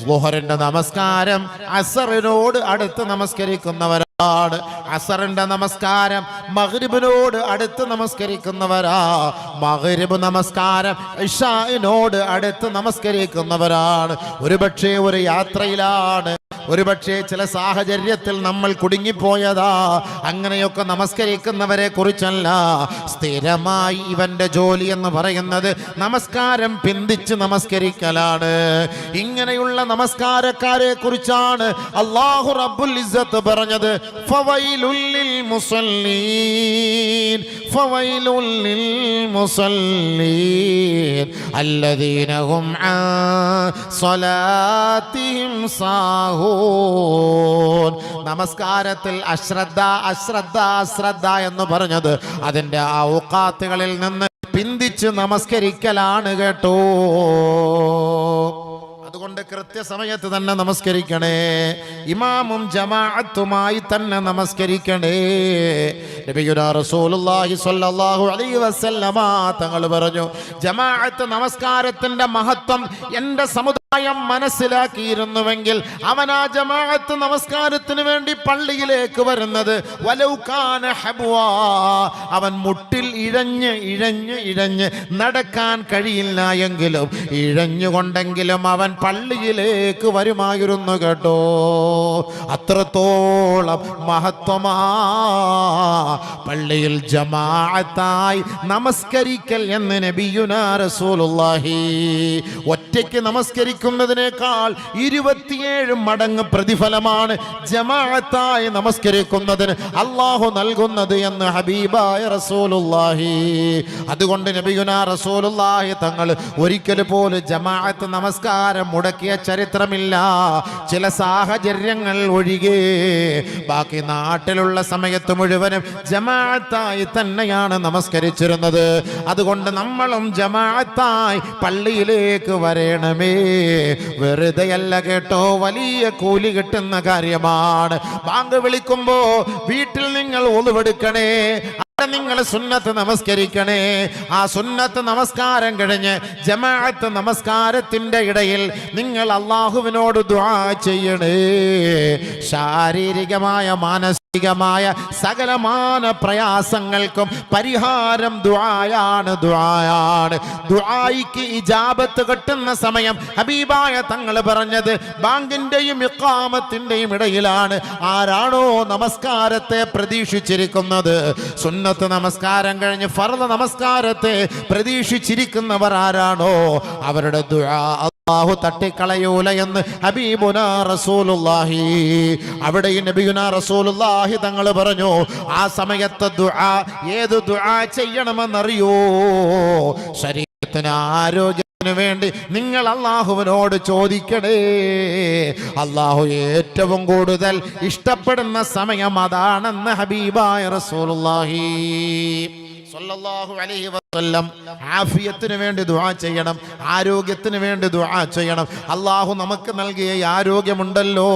ളുഹറിന്റെ നമസ്കാരം അസറിനോട് അടുത്ത് നമസ്കരിക്കുന്നവരാണ്. അസറിന്റെ നമസ്കാരം മഗ്രിബിനോട് അടുത്ത് നമസ്കരിക്കുന്നവരാ. മഗ്രിബ് നമസ്കാരം ഇശാഇനോട് അടുത്ത് നമസ്കരിക്കുന്നവരാണ്. ഒരുപക്ഷെ ഒരു യാത്രയിലാണ്, ഒരുപക്ഷെ ചില സാഹചര്യത്തിൽ നമ്മൾ കുടുങ്ങിപ്പോയതാ. അങ്ങനെയൊക്കെ നമസ്കരിക്കുന്നവരെ കുറിച്ചല്ല, സ്ഥിരമായി ഇവന്റെ ജോലി എന്ന് പറയുന്നത് നമസ്കാരം പിന്തിച്ച് നമസ്കരിക്കലാണ്. ഇങ്ങനെയുള്ള നമസ്കാരക്കാരെ കുറിച്ചാണ് അല്ലാഹു റബ്ബുൽ ഇസ്സത്ത് പറഞ്ഞത്, ഫവൈലുൽ ലിൽ മുസല്ലീൻ, ഫവൈലുൽ ലിൽ മുസല്ലീൻ അല്ലദീന ഹും അൻ സ്വലാത്തിഹിം സാഹൂൻ. നമസ്കാരത്തിൽ അശ്രദ്ധ അശ്രദ്ധ അശ്രദ്ധ എന്ന് പറഞ്ഞത് അതിന്റെ ഔഖാത്തുകളിൽ നിന്ന് പിന്തിച്ച് നമസ്കരിക്കലാണ് കേട്ടോ. അതുകൊണ്ട് കൃത്യസമയത്ത് തന്നെ നമസ്കരിക്കണേ, ഇമാമും ജമാഅത്തുമായി തന്നെ നമസ്കരിക്കണേ. നബിയുനാ റസൂലുള്ളാഹി സ്വല്ലല്ലാഹു അലൈഹി വസല്ലമ തങ്ങൾ പറഞ്ഞു, ജമാഅത്ത് നമസ്കാരത്തിന്റെ മഹത്വം എൻ്റെ സമുദായം മനസ്സിലാക്കിയിരുന്നുവെങ്കിൽ അവൻ ആ ജമാഅത്ത് നമസ്കാരത്തിന് വേണ്ടി പള്ളിയിലേക്ക് വരുന്നത് വലൗകാന ഹബ്വാ, അവൻ മുട്ടിൽ ഇഴഞ്ഞ് ഇഴഞ്ഞ് ഇഴഞ്ഞ് നടക്കാൻ കഴിയില്ല എങ്കിലും ഇഴഞ്ഞുകൊണ്ടെങ്കിലും അവൻ പള്ളിയിലേക്ക് വരുമായിരുന്നു കേട്ടോ. അത്രത്തോളം മഹത്വമാ പള്ളിയിൽ ജമാഅത്തായി നമസ്കരിക്കൽ എന്ന് നബിയുനാ റസൂലുള്ളാഹി. ഒറ്റയ്ക്ക് നമസ്കരിക്കുന്നതിനേക്കാൾ 27 മടങ്ങ് പ്രതിഫലമാണ് ജമാഅത്തായി നമസ്കരിക്കുന്നതിന് അല്ലാഹു നൽകുന്നത് എന്ന് ഹബീബായ റസൂലുള്ളാഹി. അതുകൊണ്ട് നബിയുനാ റസൂലുള്ളാഹി തങ്ങൾ ഒരിക്കൽ പോലും ജമാഅത്ത് നമസ്കാരം മുടക്കിയ ചരിത്രമില്ല. ചില സാഹചര്യങ്ങൾ ഒഴികെ ബാക്കി നാട്ടിലുള്ള സമയത്ത് മുഴുവനും ജമാഅത്തായി തന്നെയാണ് നമസ്കരിച്ചിരുന്നത്. അതുകൊണ്ട് നമ്മളും ജമാഅത്തായി പള്ളിയിലേക്ക് വരണമേ. വെറുതെയല്ല കേട്ടോ, വലിയ കൂലി കിട്ടുന്ന കാര്യമാണ്. ബാങ്ക് വിളിക്കുമ്പോ വീട്ടിൽ നിങ്ങൾ ഒളിവെടുക്കണേ, നിങ്ങൾ സുന്നത്ത് നമസ്കരിക്കണേ. ആ സുന്നത്ത് നമസ്കാരം കഴിഞ്ഞ് ജമാഅത്ത് നമസ്കാരത്തിന്റെ ഇടയിൽ നിങ്ങൾ അല്ലാഹുവിനോട് ദുആ ചെയ്യണേ. ശാരീരികമായ മാനസികമായ സകലമാന പ്രയാസങ്ങൾക്കും പരിഹാരം ദുആയാണ്, ദുആയാണ്. ദുആയിക്ക് ഇജാബത്ത് കിട്ടുന്ന സമയം ഹബീബായ തങ്ങൾ പറഞ്ഞത് ബാങ്കിന്റെയും ഇഖാമത്തിന്റെയും ഇടയിലാണ്. ആരാണോ നമസ്കാരത്തെ പ്രതീക്ഷിച്ചിരിക്കുന്നത്, സുന്നത്ത് നമസ്കാരം കഴിഞ്ഞ് ഫർദ് നമസ്കാരത്തെ പ്രതീക്ഷിച്ചിരിക്കുന്നവർ ആരാണോ അവരുടെ ദുആ അല്ലാഹു തട്ടിക്കളയൂല എന്ന് ഹബീബുനാ റസൂലുള്ളാഹി. അവിടെ നബിയുനാ റസൂലുള്ളാഹി തങ്ങൾ പറഞ്ഞു, ആ സമയത്ത് ദുആ ഏത് ദുആ ചെയ്യണമെന്നറിയോ? ശരീരത്തിന് ആരോഗ്യത്തിന് വേണ്ടി നിങ്ങൾ അല്ലാഹുവിനോട് ചോദിക്കണേ. അല്ലാഹു ഏറ്റവും കൂടുതൽ ഇഷ്ടപ്പെടുന്ന സമയം അതാണെന്ന് ഹബീബായ റസൂലുള്ളാഹി സ്വല്ലല്ലാഹു അലൈഹി വസല്ലം. ആഫിയത്തിന് വേണ്ടി ദുആ ചെയ്യണം, ആരോഗ്യത്തിന് വേണ്ടി ദുആ ചെയ്യണം. അല്ലാഹു നമുക്ക് നൽകിയ ഈ ആരോഗ്യമുണ്ടല്ലോ,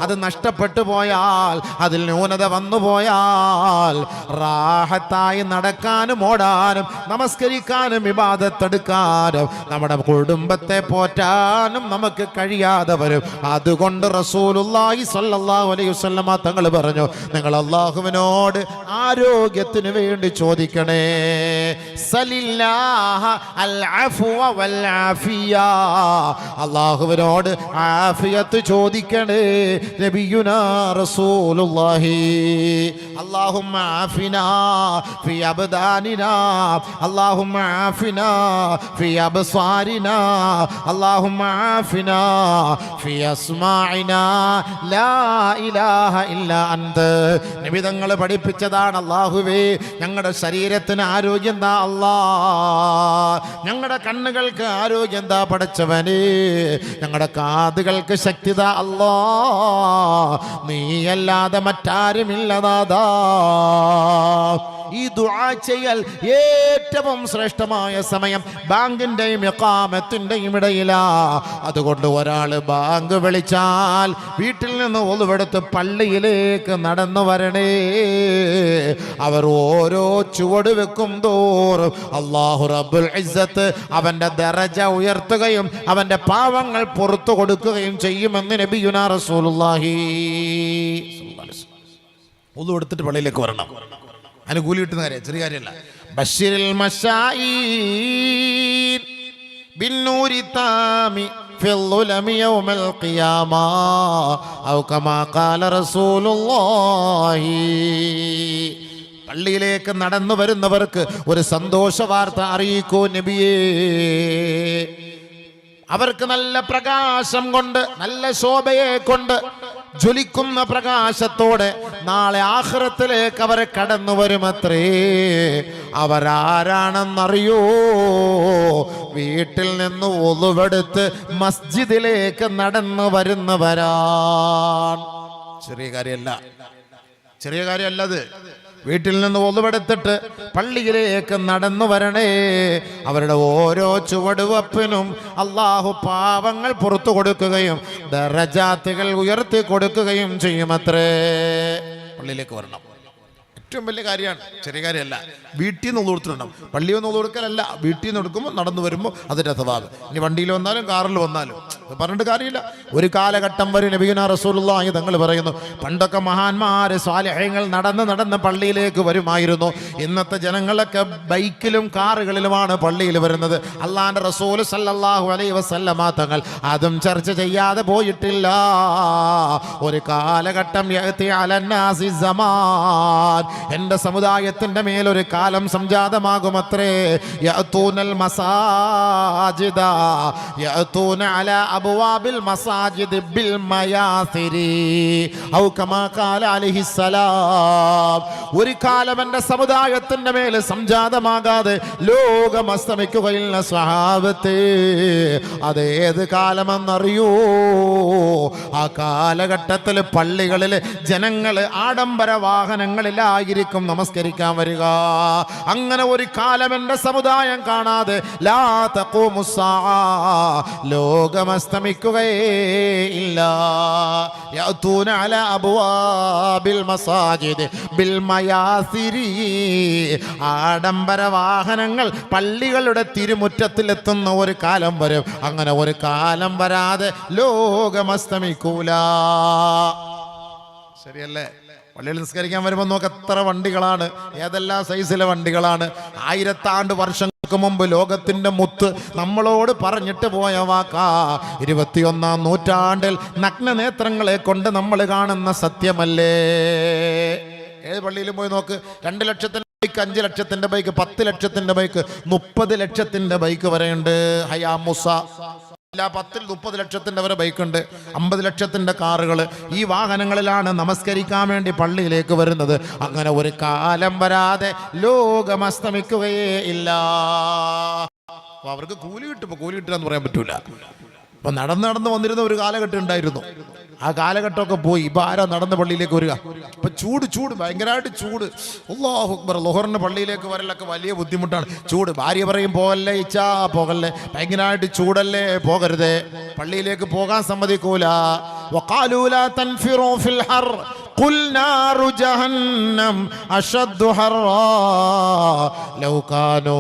അത് നഷ്ടപ്പെട്ടു പോയാൽ, അതിൽ ന്യൂനത വന്നു പോയാൽ റാഹത്തായി നടക്കാനും ഓടാനും നമസ്കരിക്കാനും ഇബാദത്തെടുക്കാനും നമ്മുടെ കുടുംബത്തെ പോറ്റാനും നമുക്ക് കഴിയാതെ വരും. അതുകൊണ്ട് റസൂലുള്ളാഹി സ്വല്ലല്ലാഹു അലൈഹി വസല്ലമ തങ്ങൾ പറഞ്ഞു, നിങ്ങൾ അല്ലാഹുവിനോട് ആരോഗ്യത്തിന് വേണ്ടി ചോദിക്കണേ. സലില്ലാഹ അൽ അഫ്വ വൽ ആഫിയ, അല്ലാഹുവിനോട് ആഫിയത്ത് ചോദിക്കണേ. നബിയുനാ റസൂലുള്ളാഹി അല്ലാഹുമ്മ ആഫിനാ ഫി അബ്ദാനിനാ, അല്ലാഹുമ്മ ആഫിനാ ഫി അബ്സാരിനാ, അല്ലാഹുമ്മ ആഫിനാ ഫി അസ്മാഇനാ ലാ ഇലാഹ ഇല്ലാ അന്ത. നബി തങ്ങൾ പഠിപ്പിച്ചതാണ്, അല്ലാഹുവേ ഞങ്ങളുടെ ശരീരത്തിന് ആരോഗ്യം എന്താ അല്ലാ, ഞങ്ങളുടെ കണ്ണുകൾക്ക് ആരോഗ്യം എന്താ പടച്ചവനെ, ഞങ്ങളുടെ കാതുകൾക്ക് ശക്തി താ അല്ലാ, നീയല്ലാതെ മറ്റാരുമില്ല നാഥാ. ഈ ദുആ ചെയ്യൽ ഏറ്റവും ശ്രേഷ്ഠമായ സമയം ബാങ്കിന്റെയും ഇഖാമത്തിന്റെയും ഇടയിലാ. അതുകൊണ്ട് ഒരാൾ ബാങ്ക് വിളിച്ചാൽ വീട്ടിൽ നിന്ന് ഒളിവെടുത്ത് പള്ളിയിലേക്ക് നടന്നു വരണേ. അവർ ഓരോ ചുവട് വെക്കും തോറും അല്ലാഹു റബ്ബുൽ ഇസ്സത്ത് അവന്റെ ദറജ ഉയർത്തുകയും അവന്റെ പാവങ്ങൾ പുറത്തു കൊടുക്കുകയും ചെയ്യുമെന്ന് നബിയുനാ റസൂലുള്ളാഹി. ഒന്നു എടുത്തിട്ട് പള്ളിയിലേക്ക് വരണം. അതിന് കൂലി കിട്ടുന്ന കാര്യം, ചെറിയ കാര്യമല്ല. ബശ്ശിരിൽ മശായീൻ ബിന്നൂരി താമി ഫിൽ യൗമൽ ഖിയാമ ഔ കമാ ഖാല റസൂലുള്ളാഹി. പള്ളിയിലേക്ക് നടന്നു വരുന്നവർക്ക് ഒരു സന്തോഷ വാർത്ത അറിയിക്കൂ നബിയേ. അവർക്ക് നല്ല പ്രകാശം കൊണ്ട്, നല്ല ശോഭയെ കൊണ്ട്, ജ്വലിക്കുന്ന പ്രകാശത്തോടെ നാളെ ആഖിറത്തിലേക്ക് അവർ കടന്നു വരുമത്രേ. അവരാരാണെന്നറിയോ? വീട്ടിൽ നിന്ന് ഒളുവെടുത്ത് മസ്ജിദിലേക്ക് നടന്നു വരുന്നവരാണ്. ചെറിയ കാര്യമല്ല, ചെറിയ കാര്യമല്ലത്. വീട്ടിൽ നിന്ന് ഒളുവെടുത്തിട്ട് പള്ളിയിലേക്ക് നടന്നു വരണേ. അവരുടെ ഓരോ ചുവടുവപ്പിനും അല്ലാഹു പാവങ്ങൾ പുറത്തു കൊടുക്കുകയും ദറജാത്തുകൾ ഉയർത്തി കൊടുക്കുകയും ചെയ്യുമത്രേ. പള്ളിയിലേക്ക് വരണം, ഏറ്റവും വലിയ കാര്യമാണ്, ചെറിയ കാര്യമല്ല. വീട്ടിൽ നിന്ന് കൊടുത്തിട്ടുണ്ടാവും, പള്ളിയിൽ നിന്ന് കൊടുക്കലല്ല, വീട്ടിൽ നിന്ന് എടുക്കുമ്പോൾ നടന്നു വരുമ്പോൾ അതിൻ്റെ അഥവാവ്. ഇനി വണ്ടിയിൽ വന്നാലും കാറിൽ വന്നാലും പറഞ്ഞിട്ട് കാര്യമില്ല. ഒരു കാലഘട്ടം വരെ നബിയുനാ റസൂലുള്ളാഹി തങ്ങൾ പറയുന്നു, പണ്ടൊക്കെ മഹാന്മാര് സ്വാലിഹീങ്ങൾ നടന്ന് നടന്ന് പള്ളിയിലേക്ക് വരുമായിരുന്നു. ഇന്നത്തെ ജനങ്ങളൊക്കെ ബൈക്കിലും കാറുകളിലുമാണ് പള്ളിയിൽ വരുന്നത്. അള്ളാന്റെ റസൂൽ സല്ലല്ലാഹു അലൈഹി വസല്ലമ തങ്ങൾ അതും ചർച്ച ചെയ്യാതെ പോയിട്ടില്ല. ഒരു കാലഘട്ടം യഅതി അലന്നാസി സമാൻ, എന്റെ സമുദായത്തിന്റെ മേലൊരു കാലം സംജാതമാകുമത്രേ. യഅതൂനൽ മസാജിദ യഅതൂന അലാ അബ്വാബിൽ മസാജിദ് ബിൽ മയാസിരി ഔ കമാ ഖാല അലൈഹിസ്സലാം. ഒരു കാലം എന്റെ സമുദായത്തിന്റെ മേൽ സംജാതമാകാതെ ലോകം അസ്തമിക്കുകയില്ല സ്വഹാബത്തേ. അതേത് കാലമെന്നറിയോ? ആ കാലഘട്ടത്തിൽ പള്ളികളിൽ ജനങ്ങൾ ആഡംബര വാഹനങ്ങളിലായിരിക്കും നമസ്കരിക്കാൻ വരിക. അങ്ങനെ ഒരു കാലം എന്റെ സമുദായം കാണാതെ ലാ തഖൂമുസ്സാ, ലോകം അസ്തമിക്കുകയേ ഇല്ല. യഅതൂന അലാ അബ്വാബിൽ മസാജിദ് ബിൽ മയാസിരി, ആഡംബര വാഹനങ്ങൾ പള്ളികളുടെ തിരുമുറ്റത്തിലെത്തുന്ന ഒരു കാലം വരും. അങ്ങനെ ഒരു കാലം വരാതെ ലോകം അസ്തമിക്കൂല. ശരിയല്ലേ? പള്ളിയിൽ നിസ്കരിക്കാൻ വരുമ്പോൾ നോക്ക് എത്ര വണ്ടികളാണ്, ഏതെല്ലാം സൈസിലെ വണ്ടികളാണ്. 1000 വർഷങ്ങൾക്ക് മുമ്പ് ലോകത്തിന്റെ മുത്ത് നമ്മളോട് പറഞ്ഞിട്ട് പോയ വാക്കാ. 21-ാം നൂറ്റാണ്ടിൽ നഗ്നനേത്രങ്ങളെ കൊണ്ട് നമ്മൾ കാണുന്ന സത്യമല്ലേ? ഏത് പള്ളിയിലും പോയി നോക്ക്, 2 ലക്ഷത്തിന്റെ ബൈക്ക്, 5 ലക്ഷത്തിന്റെ ബൈക്ക്, 10 ലക്ഷത്തിന്റെ ബൈക്ക്, 30 ലക്ഷത്തിന്റെ ബൈക്ക് വരെയുണ്ട്. ഹയാമുസ 10-30 ലക്ഷത്തിന്റെ വരെ ബൈക്കുണ്ട്, 50 ലക്ഷത്തിന്റെ കാറുകൾ. ഈ വാഹനങ്ങളിലാണ് നമസ്കരിക്കാൻ വേണ്ടി പള്ളിയിലേക്ക് വരുന്നത്. അങ്ങനെ ഒരു കാലം വരാതെ ലോകം അസ്തമിക്കുകയേ ഇല്ല. അപ്പൊ അവർക്ക് കൂലി കിട്ടും. കൂലി കിട്ടുക പറയാൻ പറ്റൂല. അപ്പൊ നടന്ന് വന്നിരുന്ന ഒരു കാലഘട്ടം ഉണ്ടായിരുന്നു. ആ കാലഘട്ടമൊക്കെ പോയി. ഇപ്പൊ ആരാ നടന്ന് പള്ളിയിലേക്ക് വരിക? ഇപ്പൊ ചൂട് ഭയങ്കരമായിട്ട് ചൂട്. അല്ലാഹു അക്ബർ. ളുഹറിന് പള്ളിയിലേക്ക് വരലൊക്കെ വലിയ ബുദ്ധിമുട്ടാണ്. ചൂട്. ഭാര്യ പറയും പോകല്ലേ ഇച്ചാ പോകല്ലേ, ഭയങ്കരമായിട്ട് ചൂടല്ലേ, പോകരുതേ. പള്ളിയിലേക്ക് പോകാൻ സമ്മതിക്കൂല. വഖാലൂ ലാ തൻഫിറൂ ഫിൽ ഹർ ഖുൽ നാറു ജഹന്നം അശദ്ദു ഹർറാ ലൗ കാനൂ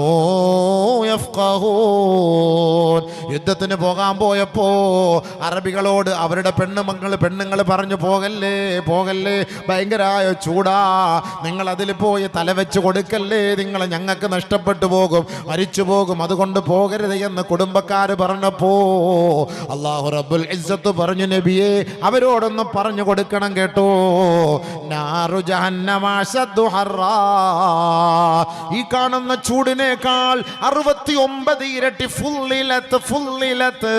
യഫ്ഖഹൂൻ. യുദ്ധത്തിന് പോകാൻ പോയപ്പോ അറബികളോട് അവരുടെ പെണ്ണുങ്ങൾ പറഞ്ഞു പോകല്ലേ, ഭയങ്കരായ ചൂടാ, നിങ്ങൾ അതിൽ പോയി തലവെച്ച് കൊടുക്കല്ലേ, നിങ്ങൾ ഞങ്ങൾക്ക് നഷ്ടപ്പെട്ടു പോകും, മരിച്ചു പോകും, അതുകൊണ്ട് പോകരുത് എന്ന് കുടുംബക്കാര് പറഞ്ഞപ്പോ അല്ലാഹു റബ്ബുൽ ഇസ്സത്ത് പറഞ്ഞു, നബിയെ അവരോടൊന്ന് പറഞ്ഞു കൊടുക്കണം കേട്ടോ. നാറു ജഹന്നമ അശദ്ദു ഹർറാ, ഈ കാണുന്ന ചൂടിനേക്കാൾ 69 ഇരട്ടി ഫുള്ളിലത്ത്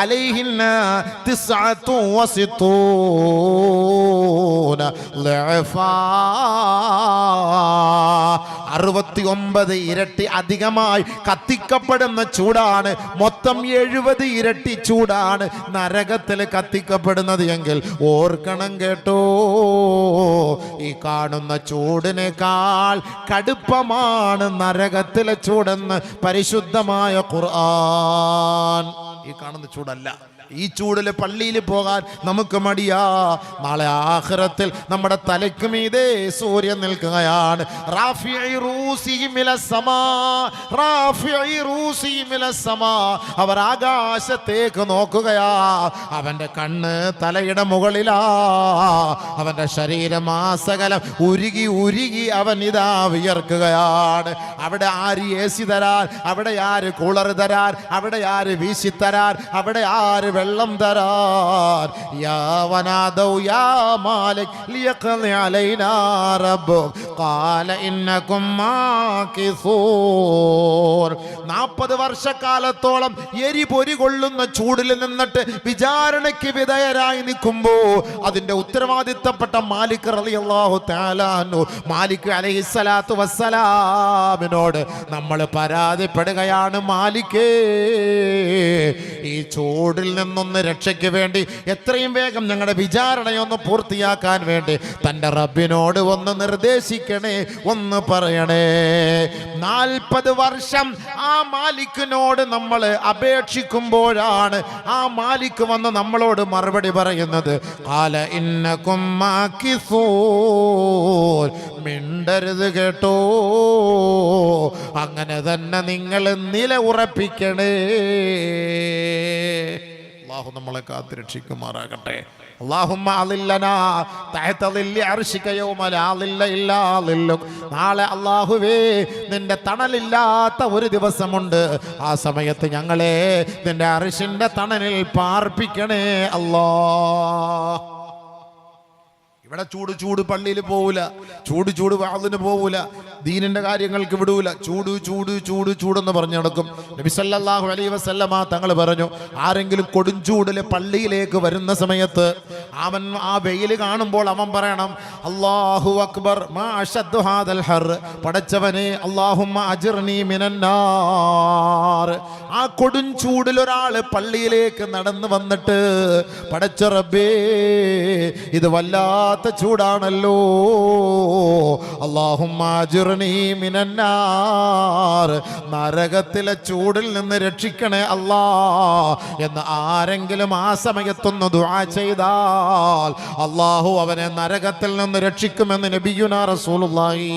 അലൈഹിന്ന 69 ലഅഫാ. 69 ഇരട്ടി അധികമായി കത്തിക്കപ്പെടുന്ന ചൂടാണ്. മൊത്തം 70 ഇരട്ടി ചൂടാണ് നരകത്തിൽ കത്തിക്കപ്പെടുന്നത് എങ്കിൽ ഓർക്കണം കേട്ടോ, ഈ കാണുന്ന ചൂടിനേക്കാൾ കടുപ്പമാണ് നരകത്തിലെ ചൂടെന്ന് പരിശുദ്ധമായ ഖുർആൻ. ഈ കാണുന്ന ചൂടല്ല. ഈ ചൂടില് പള്ളിയിൽ പോകാൻ നമുക്ക് മടിയാ. നാളെ ആഖിറത്തിൽ നമ്മുടെ തലയ്ക്ക് മീതെ സൂര്യൻ നിൽക്കുകയാണ്. അവർ ആകാശത്തേക്ക് നോക്കുകയാ. അവന്റെ കണ്ണ് തലയുടെ മുകളിലാ. അവന്റെ ശരീരമാസകലം ഉരുകി ഉരുകി അവൻ ഇതാ വിയർക്കുകയാണ്. അവിടെ ആര് AC തരാൻ, അവിടെ ആര് കൂളർ തരാൻ, അവിടെ ആര് വീശിത്തരാൻ, അവിടെ ആര് വെള്ളം തരാൻ. യാ വനാദൗ യാ മാലിക് ലിയഖ്ളി അലൈനാ റബ്ബുക ഖാല ഇന്നകും മാകിസൂൻ. 40 വർഷക്കാലത്തോളം എരിപൊരി കൊള്ളുന്ന ചൂടിൽ നിന്നിട്ട് വിചാരണയ്ക്ക് വിധേയരായി നിൽക്കുമ്പോ അതിന്റെ ഉത്തരവാദിത്തപ്പെട്ട മാലിക് റളിയല്ലാഹു തആല അൻഹു, മാലിക് അലൈഹിസ്സലാത്തു വസ്സലാമിനോട് നമ്മൾ പരാതിപ്പെടുകയാണ്. മാലിക്കേ, ഈ ചൂടിൽ നിന്നൊന്ന് രക്ഷയ്ക്ക് വേണ്ടി എത്രയും വേഗം ഞങ്ങളുടെ വിചാരണയൊന്ന് പൂർത്തിയാക്കാൻ വേണ്ടി തൻ്റെ റബ്ബിനോട് ഒന്ന് നിർദ്ദേശിക്കണേ, ഒന്ന് പറയണേ. 40 വർഷം ആ മാലിക്കിനോട് നമ്മൾ അപേക്ഷിക്കുമ്പോഴാണ് ആ മാലിക് വന്ന് നമ്മളോട് മറുപടി പറയുന്നത്, ഖാല ഇന്നകും മാകിസൂൻ. മിണ്ടരുത് കേട്ടോ, അങ്ങനെ തന്നെ നിങ്ങൾ നില ഉറപ്പിക്കണേ. അല്ലാഹു നമ്മളെ കാത്തുരക്ഷിക്കുമാറാകട്ടെ. അല്ലാഹുമ്മ അളില്ലനാ തഹത ളില്ലി അർശിക യൗമ ലാ ളില്ല ഇല്ലാ ളില്ലുക്. നാളെ അല്ലാഹുവേ നിന്റെ തണലില്ലാത്ത ഒരു ദിവസമുണ്ട്. ആ സമയത്ത് ഞങ്ങളെ നിന്റെ അർശിന്റെ തണലിൽ പാർപ്പിക്കണേ അല്ലാഹ്. ഇവിടെ ചൂട് പള്ളിയിൽ പോവില്ല, ചൂട് വാളിന് പോവില്ല, ദീനിന്റെ കാര്യങ്ങൾക്ക് വിടൂല. ചൂടെന്ന് പറഞ്ഞു നടക്കും. നബി സല്ലല്ലാഹു അലൈഹി വസല്ലമ തങ്ങൾ പറഞ്ഞു, ആരെങ്കിലും കൊടുംചൂടിലെ പള്ളിയിലേക്ക് വരുന്ന സമയത്ത് അവൻ ആ വെയിൽ കാണുമ്പോൾ അവൻ പറയണം, അല്ലാഹു അക്ബർ മാ അശദ്ദു ഹാദൽ ഹർ. പടച്ചവനെ, അല്ലാഹുമ്മ അജിർനി മിനന്നാർ. ആ കൊടുംചൂടിൽ ഒരാൾ പള്ളിയിലേക്ക് നടന്നു വന്നിട്ട്, പടച്ച റബ്ബേ, ഇത് വല്ലാത്ത ചൂടാണല്ലോ, അല്ലാഹുമ്മ അജിർനി മിനന്നാർ, നരകത്തിലെ ചൂടിൽ നിന്ന് രക്ഷിക്കണേ അല്ലാ എന്ന് ആരെങ്കിലും ആ സമയത്തൊന്ന് ദുആ ചെയ്താൽ അല്ലാഹു അവനെ നരകത്തിൽ നിന്ന് രക്ഷിക്കുമെന്ന് നബിയുനാ റസൂലുള്ളാഹി.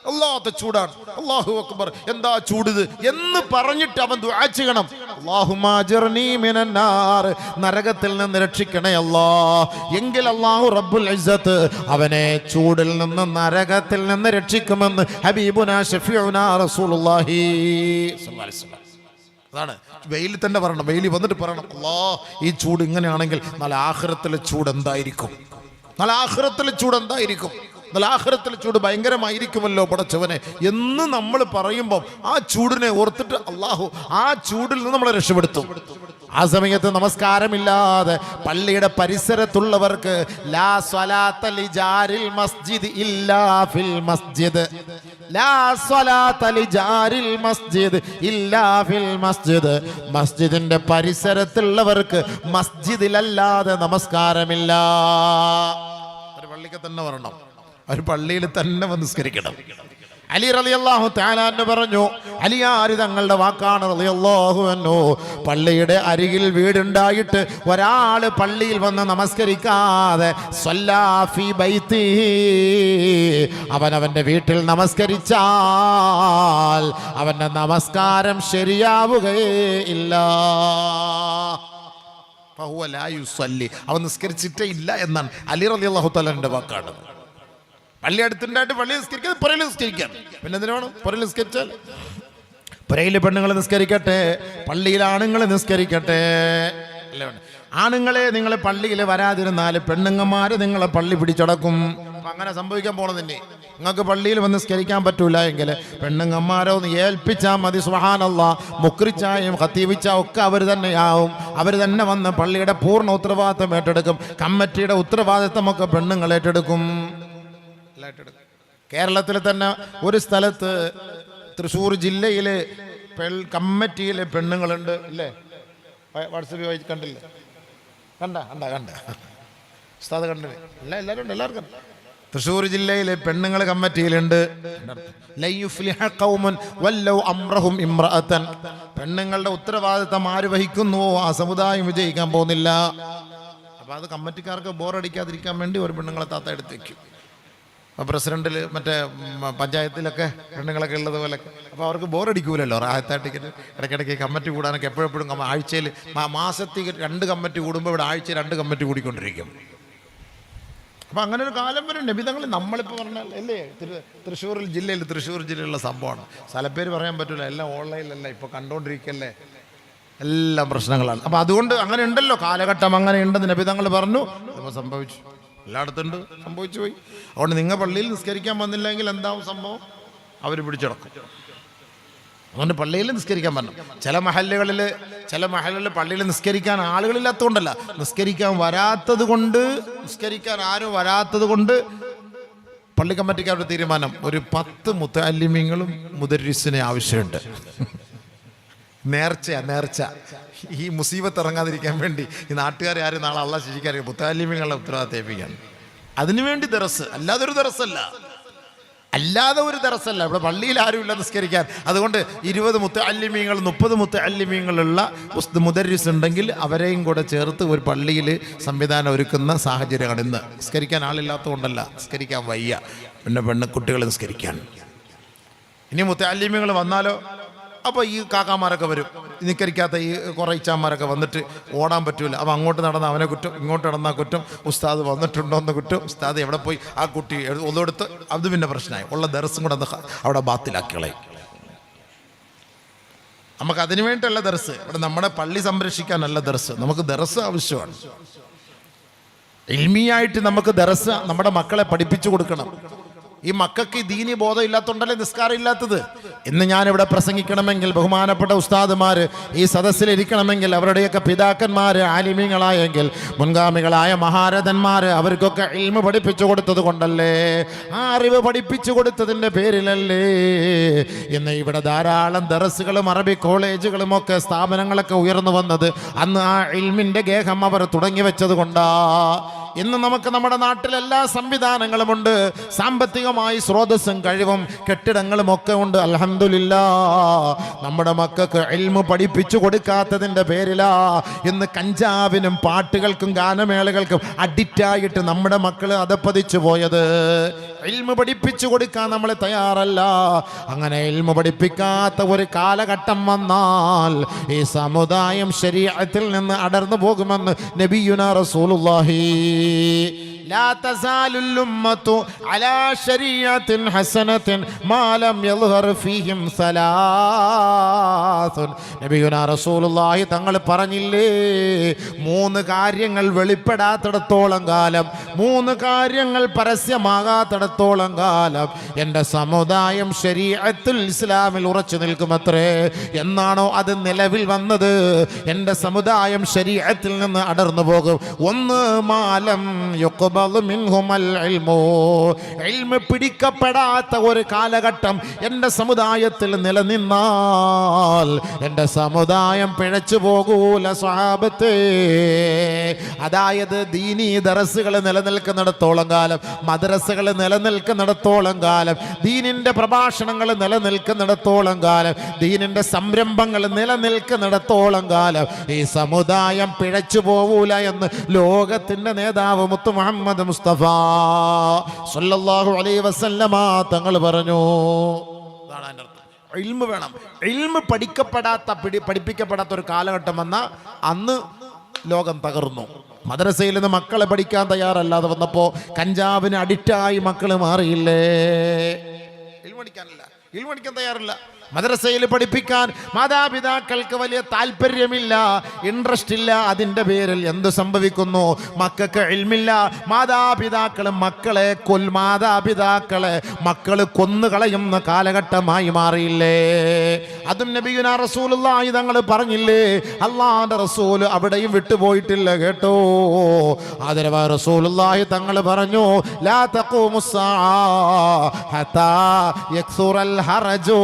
അല്ലാത്ത ചൂടാണ്. അല്ലാഹു അക്ബർ, എന്താ ചൂടിത് എന്ന് പറഞ്ഞിട്ട് അവൻ ദുആ ചെയ്യണം, അല്ലാഹുമ്മ അജിർനി മിനന്നാർ, നരകത്തിൽ നിന്ന് രക്ഷിക്കണേ അല്ലാ. എങ്കിൽ അല്ലാഹു റബ്ബുൽ ഇസ്സത്ത് അവനെ ചൂടിൽ നിന്ന് നരകത്തിൽ നിന്ന് രക്ഷിക്കുമെന്ന് ഹബീബുനാ ശഫീഉനാ റസൂലുള്ളാഹി സ്വല്ലല്ലാഹു അലൈഹി വസല്ലം. അതാണ് വെയിൽ തന്നെ പറയണം, വെയിൽ വന്നിട്ട് പറയണം, അല്ലാ ഈ ചൂട് ഇങ്ങനെയാണെങ്കിൽ നാളെ ആഖിറത്തിലെ ചൂട് എന്തായിരിക്കും, നാളെ ആഖിറത്തിലെ ചൂട് എന്തായിരിക്കും, ആഖിറത്തിലെ ചൂട് ഭയങ്കരമായിരിക്കുമല്ലോ പടച്ചവനെ എന്ന് നമ്മൾ പറയുമ്പോൾ ആ ചൂടിനെ ഓർത്തിട്ട് അല്ലാഹു ആ ചൂടിൽ നിന്ന് നമ്മളെ രക്ഷപ്പെടുത്തും. ആ സമയത്ത് നമസ്കാരമില്ലാതെ പള്ളിയുടെ പരിസരത്തുള്ളവർക്ക് ലാ സ്വലാത്ത ലിജാരിൽ മസ്ജിദ് ഇല്ലാ ഫിൽ മസ്ജിദ്, ലാ സ്വലാത്ത ലിജാരിൽ മസ്ജിദ് ഇല്ലാ ഫിൽ മസ്ജിദ്. മസ്ജിദിന്റെ പരിസരത്തുള്ളവർക്ക് മസ്ജിദിലല്ലാതെ നമസ്കാരമില്ല. ഒരു പള്ളിക്ക് തന്നെ വരണം, ഒരു പള്ളിയിൽ തന്നെ വന്ന് നിസ്കരിക്കണം. അലി റളിയല്ലാഹു തആല അൻഹു പറഞ്ഞു, അലിയാര് തങ്ങളുടെ വാക്കാണ് റളിയല്ലാഹു അൻഹു, പള്ളിയുടെ അരികിൽ വീടുണ്ടായിട്ട് ഒരാൾ പള്ളിയിൽ വന്ന് നമസ്കരിക്കാതെ സ്വല്ലാ ഫീ ബൈത്തിഹി, അവനവൻ്റെ വീട്ടിൽ നമസ്കരിച്ചാൽ അവൻ്റെ നമസ്കാരം ശരിയാവുകയില്ല. ഫഹുവ ലാ യുസല്ലി, അവൻ നിസ്കരിച്ചിട്ടേ ഇല്ല എന്നാണ് അലി റളിയല്ലാഹു തആലയുടെ വാക്കാണ്. പള്ളി അടുത്തുണ്ടായിട്ട് പള്ളി നിസ്കരിക്കാൻ പുരയിൽ നിസ്കരിക്കാൻ, പിന്നെ എന്തിനു വേണം പുരയിൽ നിസ്കരിച്ചാൽ? പുരയിലെ പെണ്ണുങ്ങൾ നിസ്കരിക്കട്ടെ, പള്ളിയിൽ ആണുങ്ങൾ നിസ്കരിക്കട്ടെ. അല്ലേ? ആണുങ്ങളെ നിങ്ങൾ പള്ളിയിൽ വരാതിരുന്നാൽ പെണ്ണുങ്ങന്മാര് നിങ്ങളെ പള്ളി പിടിച്ചടക്കും. അങ്ങനെ സംഭവിക്കാൻ പോണതിൻ്റെ. നിങ്ങൾക്ക് പള്ളിയിൽ വന്ന് നിസ്കരിക്കാൻ പറ്റൂല എങ്കിൽ പെണ്ണുങ്ങന്മാരെ ഒന്ന് ഏൽപ്പിച്ചാൽ മതി. സുബ്ഹാനല്ലാഹ്, മുക്രിച്ചായും ഖത്തീബിച്ചായും ഒക്കെ അവർ തന്നെയാവും. അവർ തന്നെ വന്ന് പള്ളിയുടെ പൂർണ്ണ ഉത്തരവാദിത്തം ഏറ്റെടുക്കും. കമ്മിറ്റിയുടെ ഉത്തരവാദിത്തമൊക്കെ പെണ്ണുങ്ങൾ ഏറ്റെടുക്കും. കേരളത്തിൽ തന്നെ ഒരു സ്ഥലത്ത് തൃശ്ശൂർ ജില്ലയിലെ കമ്മിറ്റിയിലെ പെണ്ണുങ്ങളുണ്ട് ഇല്ലേ? വാട്സപ്പിൽ വായിച്ച് കണ്ടില്ലേ? കണ്ട ഉസ്താദ് കണ്ടില്ലേ? എല്ലാവരും ഉണ്ട്, എല്ലാവർക്കും. തൃശ്ശൂർ ജില്ലയിലെ പെണ്ണുങ്ങൾ കമ്മിറ്റിയിലുണ്ട്. പെണ്ണുങ്ങളുടെ ഉത്തരവാദിത്തം ആര് വഹിക്കുന്നുവോ ആ സമുദായം വിജയിക്കാൻ പോകുന്നില്ല. അപ്പൊ അത് കമ്മിറ്റിക്കാർക്ക് ബോറടിക്കാതിരിക്കാൻ വേണ്ടി ഒരു പെണ്ണുങ്ങളെ താത്ത എടുത്ത് വയ്ക്കും. പ്രസിഡന്റിൽ മറ്റേ പഞ്ചായത്തിലൊക്കെ പെണ്ണുങ്ങളൊക്കെ ഉള്ളതുപോലെ. അപ്പോൾ അവർക്ക് ബോറടിക്കൂലല്ലോ. റാഹത്താട്ടിക്കൽ ഇടയ്ക്കിടയ്ക്ക് കമ്മിറ്റി കൂടാനൊക്കെ എപ്പോഴെപ്പോഴും ആഴ്ചയിൽ മാസത്തിൽ 2 കമ്മിറ്റി കൂടുമ്പോൾ ഇവിടെ ആഴ്ചയിൽ 2 കമ്മിറ്റി കൂടിക്കൊണ്ടിരിക്കും. അപ്പം അങ്ങനെ ഒരു കാലം വരും. നബിതങ്ങൾ നമ്മളിപ്പോൾ പറഞ്ഞാൽ അല്ലേ, തൃശ്ശൂർ ജില്ലയിലുള്ള സംഭവമാണ്. സ്ഥലപ്പേര് പറയാൻ പറ്റില്ല, എല്ലാം ഓൺലൈനിലല്ല ഇപ്പോൾ കണ്ടുകൊണ്ടിരിക്കല്ലേ, എല്ലാം പ്രശ്നങ്ങളാണ്. അപ്പം അതുകൊണ്ട് അങ്ങനെ ഉണ്ടല്ലോ, കാലഘട്ടം അങ്ങനെ ഉണ്ടെന്ന് നബിതങ്ങൾ പറഞ്ഞു. അപ്പോൾ സംഭവിച്ചു, എല്ലായിടത്തുണ്ട്, സംഭവിച്ചു പോയി. അതുകൊണ്ട് നിങ്ങൾ പള്ളിയിൽ നിസ്കരിക്കാൻ വന്നില്ലെങ്കിൽ എന്താവും സംഭവം? അവർ പിടിച്ചടക്കും. അതുകൊണ്ട് പള്ളിയിൽ നിസ്കരിക്കാൻ പറഞ്ഞു. ചില മഹല്ലുകളിൽ പള്ളിയിൽ നിസ്കരിക്കാൻ ആളുകളില്ലാത്തതുകൊണ്ടല്ല, നിസ്കരിക്കാൻ ആരും വരാത്തത് കൊണ്ട് പള്ളി കമ്മിറ്റിക്കാരുടെ തീരുമാനം ഒരു 10 മുത്തഅല്ലിമീങ്ങളും മുദർരിസിനെ ആവശ്യമുണ്ട്. നേർച്ച ഈ മുസീബത്ത് ഇറങ്ങാതിരിക്കാൻ വേണ്ടി ഈ നാട്ടുകാരെ ആരും നാളെ അള്ളാഹ് ശിക്ഷിക്കാൻ മുത്തഅല്ലിമീങ്ങളുടെ ഉത്തരവാദിത്തം ഏൽപ്പിക്കാൻ. അതിനുവേണ്ടി ദറസ്, അല്ലാതെ ഒരു ദറസല്ല. ഇവിടെ പള്ളിയിൽ ആരുമില്ല നിസ്കരിക്കാൻ. അതുകൊണ്ട് 20 മുത്തഅല്ലിമീങ്ങൾ 30 മുത്തഅല്ലിമീങ്ങളുള്ള മുദർരിസ് ഉണ്ടെങ്കിൽ അവരെയും കൂടെ ചേർത്ത് ഒരു പള്ളിയിൽ സംവിധാനം ഒരുക്കുന്ന സാഹചര്യമാണ് ഇന്ന്. നിസ്കരിക്കാൻ ആളില്ലാത്തതുകൊണ്ടല്ല, നിസ്കരിക്കാൻ വയ്യ, പിന്നെ കുട്ടികൾ നിസ്കരിക്കാൻ. ഇനി മുത്തഅല്ലിമീങ്ങൾ വന്നാലോ, അപ്പോൾ ഈ കാക്കാമാരൊക്കെ വരും, നിസ്കരിക്കാത്ത ഈ കുറേ ഇച്ചാന്മാരൊക്കെ വന്നിട്ട് ഓടാൻ പറ്റൂല. അപ്പോൾ അങ്ങോട്ട് നടന്ന അവനെ കുറ്റം, ഇങ്ങോട്ട് നടന്നാൽ കുറ്റം, ഉസ്താദ് വന്നിട്ടുണ്ടോ എന്ന് കുറ്റം, ഉസ്താദ് എവിടെ പോയി, ആ കുട്ടി ഒന്നെടുത്ത് അത് പിന്നെ പ്രശ്നമായി. ഉള്ള ദർസും കൂടെ അവിടെ ബാത്തിലാക്കികളെ. നമുക്ക് അതിനു വേണ്ടിയല്ല ദർസ്, ഇവിടെ നമ്മുടെ പള്ളി സംരക്ഷിക്കാനല്ല ദർസ്, നമുക്ക് ദർസ് ആവശ്യമാണ്. ഇൽമിയായിട്ട് നമുക്ക് ദർസ് നമ്മുടെ മക്കളെ പഠിപ്പിച്ചു കൊടുക്കണം. ഈ മക്കൾക്ക് ദീനി ബോധം ഇല്ലാത്തതുകൊണ്ടല്ലേ നിസ്കാരം ഇല്ലാത്തത്. ഇന്ന് ഞാനിവിടെ പ്രസംഗിക്കണമെങ്കിൽ ബഹുമാനപ്പെട്ട ഉസ്താദുമാര് ഈ സദസ്സിലിരിക്കണമെങ്കിൽ അവരുടെയൊക്കെ പിതാക്കന്മാര് ആലിമീങ്ങളായെങ്കിൽ, മുൻഗാമികളായ മഹാരഥന്മാര് അവർക്കൊക്കെ ഇൽമ പഠിപ്പിച്ചു കൊടുത്തത് കൊണ്ടല്ലേ, ആ അറിവ് പഠിപ്പിച്ചു കൊടുത്തതിൻ്റെ പേരിലല്ലേ ഇന്ന് ഇവിടെ ധാരാളം ദറസുകളും അറബി കോളേജുകളും ഒക്കെ സ്ഥാപനങ്ങളൊക്കെ ഉയർന്നു വന്നത്. അന്ന് ആ ഇൽമിൻ്റെ ഗേഹം അവർ തുടങ്ങി വെച്ചത് കൊണ്ടാ. ഇന്ന് നമുക്ക് നമ്മുടെ നാട്ടിൽ എല്ലാ സംവിധാനങ്ങളുമുണ്ട്, സാമ്പത്തികമായി സ്രോതസ്സും കഴിവും കെട്ടിടങ്ങളും ഒക്കെ ഉണ്ട്. അൽഹംദുലില്ലാഹ്. നമ്മുടെ മക്കൾക്ക് ഇൽമു പഠിപ്പിച്ചു കൊടുക്കാത്തതിൻ്റെ പേരിലാ ഇന്ന് കഞ്ചാവിനും പാട്ടുകൾക്കും ഗാനമേളകൾക്കും അഡിക്റ്റായിട്ട് നമ്മുടെ മക്കൾ അതപ്പതിച്ചു പോയത്. ഇൽമു പഠിപ്പിച്ചു കൊടുക്കാൻ നമ്മൾ തയ്യാറല്ല. അങ്ങനെ ഇൽമു പഠിപ്പിക്കാത്ത ഒരു കാലഘട്ടം വന്നാൽ ഈ സമുദായം ശരീഅത്തിൽ നിന്ന് അടർന്നു പോകുമെന്ന് നബിയുനാ റസൂലുള്ളാഹി. لا تزال الأمة على شريعة حسنة ما لم يظهر فيهم ثلاث. നബിയുനാ റസൂലുള്ളാഹി തങ്ങൾ പറഞ്ഞില്ലേ, 3 കാര്യങ്ങൾ വെളിപ്പെടാത്തിടത്തോളം കാലം, 3 കാര്യങ്ങൾ പരസ്യമാകാത്തിടത്തോളം കാലം എൻ്റെ സമുദായം ശരീഅത്തുൽ ഇസ്ലാമിൽ ഉറച്ചു നിൽക്കുമത്രേ. എന്നാണോ അത് നിലവിൽ വന്നത്, എൻ്റെ സമുദായം ശരീഅത്തിൽ നിന്ന് അടർന്നു പോകും. 1 മാലം ഇൽമു പിടിക്കപ്പെടാത്ത ഒരു കാലഘട്ടം എൻ്റെ സമുദായത്തിൽ നിലനിന്നാൽ എൻ്റെ സമുദായം പിഴച്ചു പോകൂല സ്വഹാബത്തേ. അതായത് ദീനീ ദറസുകൾ നിലനിൽക്കുന്നിടത്തോളം കാലം, മദ്രസകൾ നിലനിൽക്കുന്നിടത്തോളം കാലം, ദീനിൻ്റെ പ്രഭാഷണങ്ങൾ നിലനിൽക്കുന്നിടത്തോളം കാലം, ദീനിൻ്റെ സംരംഭങ്ങൾ നിലനിൽക്കുന്നിടത്തോളം കാലം ഈ സമുദായം പിഴച്ചു പോകൂല എന്ന് ലോകത്തിൻ്റെ നേതാവ് മുത്തു മുഹമ്മദ് മുസ്തഫ സല്ലല്ലാഹു അലൈഹി വസല്ലമ തങ്ങൾ പറഞ്ഞു. അതാണ് അതിൻ്റെ അർത്ഥം. ഇൽമു വേണം. ഇൽമു പഠിപ്പിക്കപ്പെടാത്ത ഒരു കാലഘട്ടം വന്ന അന്ന് ലോകം തകർന്നു. മദ്രസയിൽ നിന്ന് മക്കളെ പഠിക്കാൻ തയ്യാറല്ലാതെ വന്നപ്പോൾ കഞ്ചാവിന് അഡിക്റ്റായി മക്കൾ മാറിയില്ലേ? ഇൽമു പഠിക്കാൻ തയ്യാറില്ല. മദ്രസയിൽ പഠിപ്പിക്കാൻ മാതാപിതാക്കൾക്ക് വലിയ താല്പര്യമില്ല, ഇൻട്രസ്റ്റ് ഇല്ല. അതിൻ്റെ പേരിൽ എന്ത് സംഭവിക്കുന്നു? മക്കൾക്ക് ഇൽമില്ല. മാതാപിതാക്കളെ മക്കൾ കൊന്നുകളയുന്ന കാലഘട്ടമായി മാറിയില്ലേ? അതും നബിയുനാ റസൂലുള്ളാഹി തങ്ങൾ പറഞ്ഞില്ലേ? അല്ലാഹുവിന്റെ റസൂൽ അവിടെയും വിട്ടുപോയിട്ടില്ല കേട്ടോ. ആദരവായ റസൂലുള്ളാഹി തങ്ങൾ പറഞ്ഞു, ലാ തഖൂമുസ്സാ ഹത്താ യക്സുറൽ ഹറജു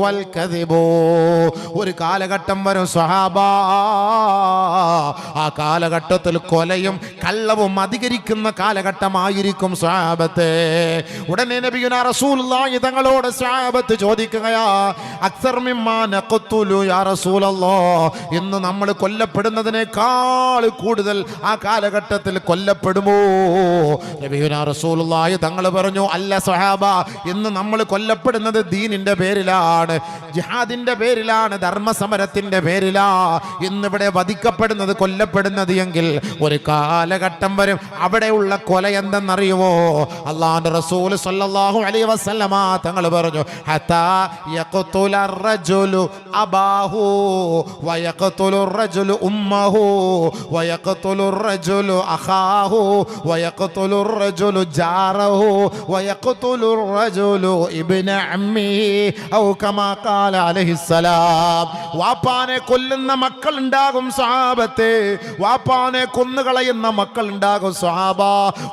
വൽ കദിബു. ഒരു കാലഘട്ടം വരും സ്വഹാബ, ആ കാലഘട്ടത്തിൽ കൊലയും കള്ളവും അധികരിക്കുന്ന കാലഘട്ടമായിരിക്കും സ്വഹാബത്തെ. ഉടനെ നബിയുനാ റസൂലുള്ളാഹി തങ്ങളോട് സ്വഹാബത്ത് ചോദിക്കുകയാ, അക്സർ മിമ്മാ നഖ്തുലു യാ റസൂലല്ലാഹ്, ഇന്ന് നമ്മൾ കൊല്ലപ്പെടുന്നതിനേക്കാൾ കൂടുതൽ ആ കാലഘട്ടത്തിൽ കൊല്ലപ്പെടുമോ? നബിയുനാ റസൂലുള്ളാഹി തങ്ങൾ പറഞ്ഞു, അല്ല സ്വഹാബ, ഇന്ന് നമ്മൾ കൊല്ലപ്പെടുന്നത് ദീനിന്റെ പേരിലാണ്, ജിഹാദിന്റെ പേരിലാണ്, ധർമ്മസമരത്തിന്റെ പേരിലാ ഇന്നിവിടെ വധിക്കപ്പെടുന്നത്, കൊല്ലപ്പെടുന്നത് എങ്കിൽ ഒരു കാലഘട്ടം വരും അവിടെയുള്ള കൊല എന്തെന്നറിയുമോ? അല്ലാഹുവിന്റെ റസൂൽ സ്വല്ലല്ലാഹു അലൈഹി വസല്ലമ തങ്ങൾ പറഞ്ഞു, ഹത്താ യഖ്തുലർ റജുലു അബാഹു വയഖ്തുലുർ റജുലു ഉമ്മഹു വയഖ്തുലുർ റജുലു അഖാഹു വയഖ്തുലുർ റജുലു ജാറഹു വയഖ്തുലുർ റജുലു ഇബ്ന അമ്മിഹി ഔ കമാ ഖാല അലൈഹിസ്സലാം. വാപ്പാനെ കൊല്ലുന്ന മക്കൾ ഉണ്ടാകും സ്വഹാബത്തെ, വാപ്പാനെ കൊന്നുകളയുന്ന മക്കൾ ഉണ്ടാകും സ്വഹാബ,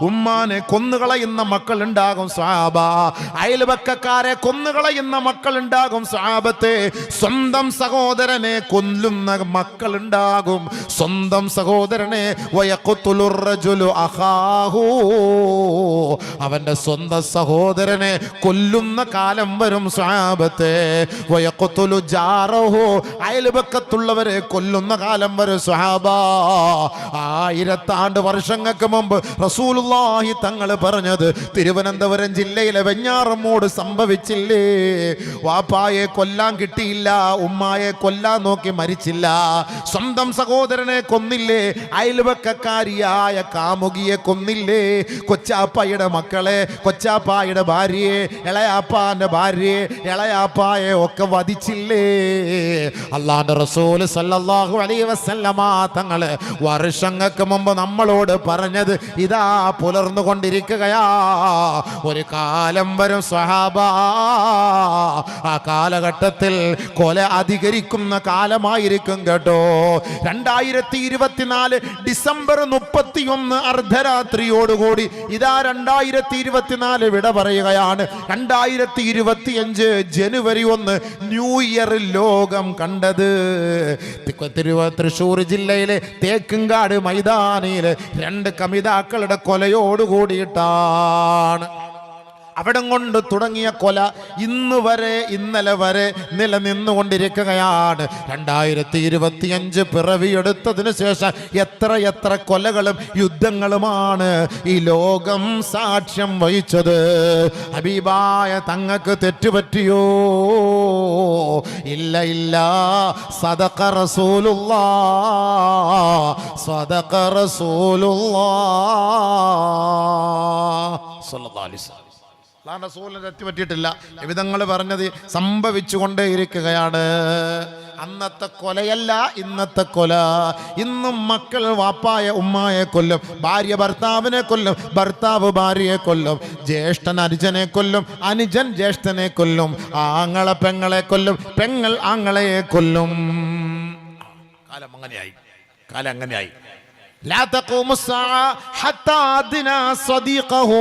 ഉമ്മാനെ കൊന്നുകളയുന്ന മക്കൾ ഉണ്ടാകും സ്വഹാബ, അയൽവക്കക്കാരെ കൊന്നുകളയുന്ന മക്കൾ ഉണ്ടാകും സ്വഹാബത്തെ, സ്വന്തം സഹോദരനെ കൊല്ലുന്ന മക്കൾ ഉണ്ടാകും, സ്വന്തം സഹോദരനെ വയഖ്തുലുർ റജുലു അഖാഹു, അവന്റെ സ്വന്തം സഹോദരനെ കൊല്ലുന്ന കാലം വരും സ്വഹാബത്തെ, വയഖ്തുലു ജാറഹു, അയൽവക്കത്തുള്ളവരെ കൊല്ലുന്ന കാലം വരും സ്വഹാബ. 1000 വർഷങ്ങൾക്ക് മുമ്പ് റസൂലുള്ളാഹി തങ്ങൾ പറഞ്ഞത് തിരുവനന്തപുരം ജില്ലയിലെ വെഞ്ഞാറമ്മൂട് സംഭവിച്ചില്ലേ? വാപ്പായെ കൊല്ലാൻ കിട്ടിയില്ല, ഉമ്മായെ കൊല്ലാൻ നോക്കി മരിച്ചില്ല, സ്വന്തം സഹോദരനെ കൊന്നില്ലേ, അയൽവക്കക്കാരിയായ കാമുകിയെ കൊന്നില്ലേ, കൊച്ചാപ്പായുടെ മക്കളെ, കൊച്ചാപ്പായുടെ ഭാര്യയെ, ഇളയാപ്പാന്റെ ഭാര്യയെ, ഇളയാപ്പായെ ഒക്കെ വധിച്ചില്ലേ? അല്ലാഹുവിന്റെ റസൂൽ സല്ലല്ലാഹു അലൈഹി വസല്ലമ തങ്ങൾ വർഷങ്ങൾക്ക് മുമ്പ് നമ്മളോട് പറഞ്ഞത് ഇതാ പുലർന്നുകൊണ്ടിരിക്കുകയാ. ഒരു കാലം വരും സ്വഹാബ, ആ കാലഘട്ടത്തിൽ കൊല അധികരിക്കുന്ന കാലമായിരിക്കും കേട്ടോ. 2024 ഡിസംബർ 31 അർദ്ധരാത്രിയോടുകൂടി ഇതാ 2024 വിട പറയുകയാണ്. 2025 ജനുവരി 1 ന്യൂ ഇയർ ലോകം കണ്ടത് തൃശ്ശൂർ ജില്ലയിലെ തേക്കുംകാട് മൈതാനിയിലെ 2 കമിതാക്കളുടെ കൊലയോടുകൂടിയിട്ടാണ്. അവിടം കൊണ്ട് തുടങ്ങിയ കൊല ഇന്നലെ വരെ നിലനിന്നുകൊണ്ടിരിക്കുകയാണ്. 2025 പിറവിയെടുത്തതിന് ശേഷം എത്ര കൊലകളും യുദ്ധങ്ങളുമാണ് ഈ ലോകം സാക്ഷ്യം വഹിച്ചത്. ഹബീബായ തങ്ങൾക്ക് തെറ്റുപറ്റിയോ? ഇല്ല. സദഖ റസൂലുള്ളാഹ് സ്വല്ലല്ലാഹു അലൈഹി വസല്ലം. റസൂലിന് തെറ്റുപറ്റിയിട്ടില്ല. വിധങ്ങൾ പറഞ്ഞത് സംഭവിച്ചുകൊണ്ടേയിരിക്കുകയാണ്. അന്നത്തെ കൊലയല്ല ഇന്നത്തെ കൊല. ഇന്നും മക്കൾ വാപ്പായ ഉമ്മായെ കൊല്ലും, ഭാര്യ ഭർത്താവിനെ കൊല്ലും, ഭർത്താവ് ഭാര്യയെ കൊല്ലും, ജ്യേഷ്ഠൻ അനുജനെ കൊല്ലും, അനുജൻ ജ്യേഷ്ഠനെ കൊല്ലും, ആങ്ങളെ പെങ്ങളെ കൊല്ലും, പെങ്ങൾ ആങ്ങളയെ കൊല്ലും. കാലം അങ്ങനെയായി. لا تقوم الساعة حتى أدنى صديقه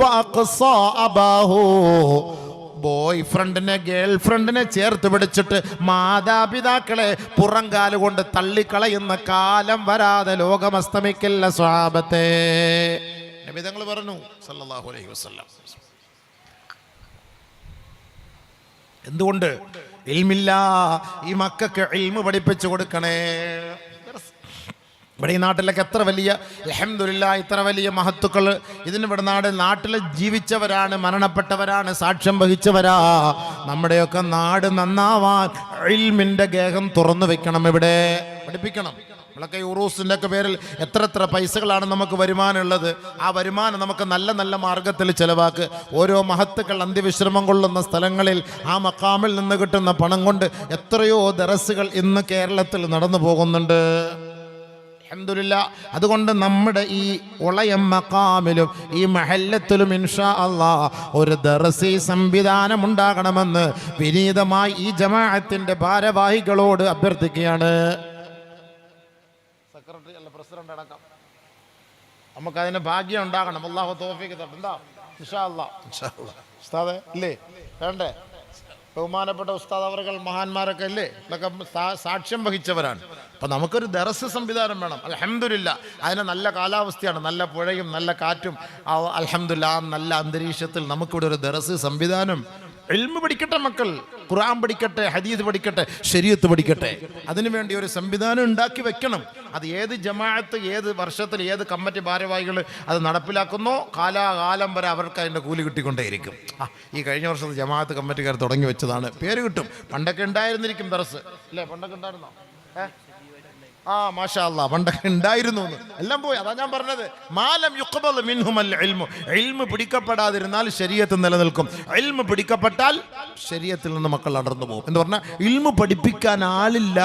وأقصى أباه. ബോയ് ഫ്രണ്ടിനെ ഗേൾ ഫ്രണ്ടിനെ ചേർത്ത് പിടിച്ചിട്ട് മാതാപിതാക്കളെ പുറംകാല് കൊണ്ട് തള്ളിക്കളയുന്ന കാലം വരാതെ ലോകം അസ്തമിക്കില്ല സ്വഹാബത്തെ. നബി തങ്ങൾ പറഞ്ഞു സല്ലല്ലാഹു അലൈഹി വസല്ലം. എന്തുകൊണ്ട്? ഇൽമില്ല. ഈ മക്കൾക്ക് ഇൽമ് പഠിപ്പിച്ചു കൊടുക്കണേ. ഇവിടെ ഈ നാട്ടിലൊക്കെ എത്ര വലിയ അൽഹംദുലില്ലാഹ് ഇത്ര വലിയ മഹത്തുക്കൾ ഇതിനിവിടെ നാട്ടിൽ ജീവിച്ചവരാണ്, മരണപ്പെട്ടവരാണ്, സാക്ഷ്യം വഹിച്ചവരാ. നമ്മുടെയൊക്കെ നാട് നന്നാവാൻ ഇൽമിൻ്റെ ഗേഹം തുറന്നു വെക്കണം. ഇവിടെ പഠിപ്പിക്കണം. നമ്മളൊക്കെ ഈ ഉറൂസിൻ്റെ ഒക്കെ പേരിൽ എത്ര പൈസകളാണ് നമുക്ക് വരുമാനമുള്ളത്. ആ വരുമാനം നമുക്ക് നല്ല നല്ല മാർഗത്തിൽ ചെലവാക്ക്. ഓരോ മഹത്തുക്കൾ അന്ത്യവിശ്രമം കൊള്ളുന്ന സ്ഥലങ്ങളിൽ ആ മക്കാമിൽ നിന്ന് കിട്ടുന്ന പണം കൊണ്ട് എത്രയോ ദറസുകൾ ഇന്ന് കേരളത്തിൽ നടന്നു പോകുന്നുണ്ട്. അൽഹംദുലില്ലാഹ്. അതുകൊണ്ട് നമ്മുടെ ഈ ഉളയം മഖാമിലും ഈ മഹല്ലത്തിലും ഇൻഷാ അല്ലാഹ് ഒരു ദർസി സംവിധാനം ഉണ്ടാകണമെന്ന് വിനീതമായി ഈ ജമാഅത്തിന്റെ ഭാരവാഹികളോട് അഭ്യർത്ഥിക്കുകയാണ്. സെക്രട്ടറി അല്ല പ്രസിഡന്റ് അടക്കം നമുക്കതിന് ഭാഗ്യം ഉണ്ടാകണം. അല്ലാഹു തൗഫീഖ് തരട്ടെ. എന്താ ഇൻഷാ അല്ലാഹ് ഉസ്താദേ ഇല്ലേ വേണ്ടേ? ബഹുമാനപ്പെട്ട ഉസ്താദ് അവർകൾ മഹാന്മാരൊക്കെ അല്ലേ ഇതൊക്കെ സാക്ഷ്യം വഹിച്ചവരാണ്. അപ്പം നമുക്കൊരു ദറസ് സംവിധാനം വേണം. അൽഹംദുലില്ലാഹ് അതിന് നല്ല കാലാവസ്ഥയാണ്, നല്ല പുഴയും നല്ല കാറ്റും. അൽഹംദുലില്ലാഹ് നല്ല അന്തരീക്ഷത്തിൽ നമുക്കിവിടെ ഒരു ദറസ് സംവിധാനം. ഇൽമ് പഠിക്കട്ടെ മക്കൾ, ഖുർആൻ പഠിക്കട്ടെ, ഹദീസ് പഠിക്കട്ടെ, ശരീഅത്ത് പഠിക്കട്ടെ. അതിനുവേണ്ടി ഒരു സംവിധാനം ഉണ്ടാക്കി വെക്കണം. അത് ഏത് ജമാഅത്ത് ഏത് വർഷത്തിൽ ഏത് കമ്മിറ്റി ഭാരവാഹികൾ അത് നടപ്പിലാക്കുന്നോ കാലാകാലം വരെ അവർക്ക് അതിൻ്റെ കൂലി കിട്ടിക്കൊണ്ടേയിരിക്കും. ഈ കഴിഞ്ഞ വർഷത്തെ ജമാഅത്ത് കമ്മിറ്റിക്കാർ തുടങ്ങി വെച്ചതാണ്, പേര് കിട്ടും. പണ്ടൊക്കെ ഉണ്ടായിരുന്നിരിക്കും ദർസ് അല്ലേ? പണ്ടൊക്കെ ഉണ്ടായിരുന്നോ? മാഷാ അല്ലാഹ് പണ്ടൊക്കെ ഉണ്ടായിരുന്നു. എല്ലാം പോയി. അതാ ഞാൻ പറഞ്ഞത്, മാലം യുഖ്ബൽ മിൻഹുൽ ഇൽമു. ഇൽമു പിടിക്കപ്പെടാതിരുന്നാൽ ശരീഅത്ത് നിലനിൽക്കും. ഇൽമു പിടിക്കപ്പെട്ടാൽ ശരീഅത്തിൽ നിന്ന് മക്കൾ അടർന്നു പോകും. എന്ന് പറഞ്ഞാൽ ഇൽമു പഠിപ്പിക്കാൻ ആളില്ല,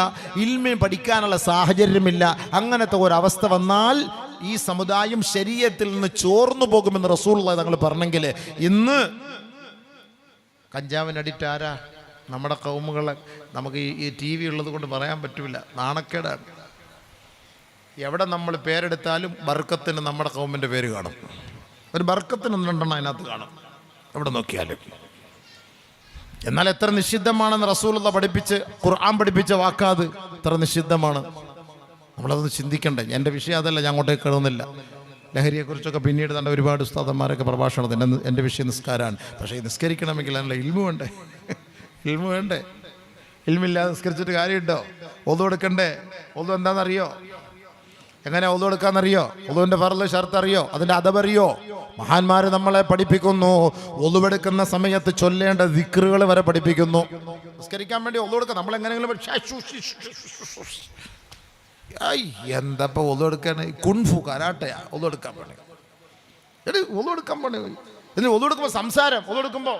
ഇൽമു പഠിക്കാനുള്ള സാഹചര്യമില്ല. അങ്ങനത്തെ ഒരവസ്ഥ വന്നാൽ ഈ സമുദായം ശരീഅത്തിൽ നിന്ന് ചോർന്നു പോകുമെന്ന് റസൂലുള്ളാഹി തങ്ങൾ പറഞ്ഞെങ്കിൽ ഇന്ന് കഞ്ചാവിന് അഡിക്റ്റ് ആരാ? നമ്മുടെ കൗമുകളെ നമുക്ക് ഈ ടി വി ഉള്ളത് കൊണ്ട് പറയാൻ പറ്റില്ല, നാണക്കേടാണ്. എവിടെ നമ്മൾ പേരെടുത്താലും ബർക്കത്തിന് നമ്മുടെ കൗമിൻ്റെ പേര് കാണും. ഒരു ബർക്കത്തിന് 2 അതിനകത്ത് കാണും എവിടെ നോക്കിയാലും. എന്നാൽ എത്ര നിഷിദ്ധമാണെന്ന് റസൂലുള്ളാഹി പഠിപ്പിച്ച് ഖുർആൻ പഠിപ്പിച്ച വാക്കാത് എത്ര നിഷിദ്ധമാണ്. നമ്മളതൊന്ന് ചിന്തിക്കണ്ടേ. എൻ്റെ വിഷയം അതല്ല, ഞാൻ അങ്ങോട്ടേക്ക് കയറുന്നില്ല. ലഹരിയെക്കുറിച്ചൊക്കെ പിന്നീട് തന്നെ ഒരുപാട് ഉസ്താദന്മാരൊക്കെ പ്രഭാഷണത്തിന് എൻ്റെ വിഷയം നിസ്കാരമാണ്. പക്ഷേ ഈ നിസ്കരിക്കണമെങ്കിൽ അതിനുള്ള ഇൽമു വേണ്ടേ? ഇൽമു വേണ്ടേ? ഇൽമില്ലാതെ നിസ്കരിച്ചിട്ട് കാര്യമുണ്ടോ? ഒതു എടുക്കണ്ടേ? ഒതു എന്താണെന്നറിയോ? എങ്ങനെ ഒതു എടുക്കാന്നറിയോ? ഒതുവിൻ്റെ ഫർള് ഷർത്ത് അറിയോ? അതിൻ്റെ അദബറിയോ? മഹാന്മാർ നമ്മളെ പഠിപ്പിക്കുന്നു. ഒതുവെടുക്കുന്ന സമയത്ത് ചൊല്ലേണ്ട ദിക്റുകൾ വരെ പഠിപ്പിക്കുന്നു. നിസ്കരിക്കാൻ വേണ്ടി ഒതു എടുക്കാം. നമ്മളെങ്ങനെങ്കിലും എന്തപ്പോൾ ഒതു എടുക്കാൻ കുൻഫു കരാട്ടയാ ഒതു എടുക്കാൻ വേണ്ടി. ഒതു എടുക്കാൻ വേണ്ടി ഇതിന് ഒതു എടുക്കുമ്പോൾ സംസാരം. ഒതു എടുക്കുമ്പോൾ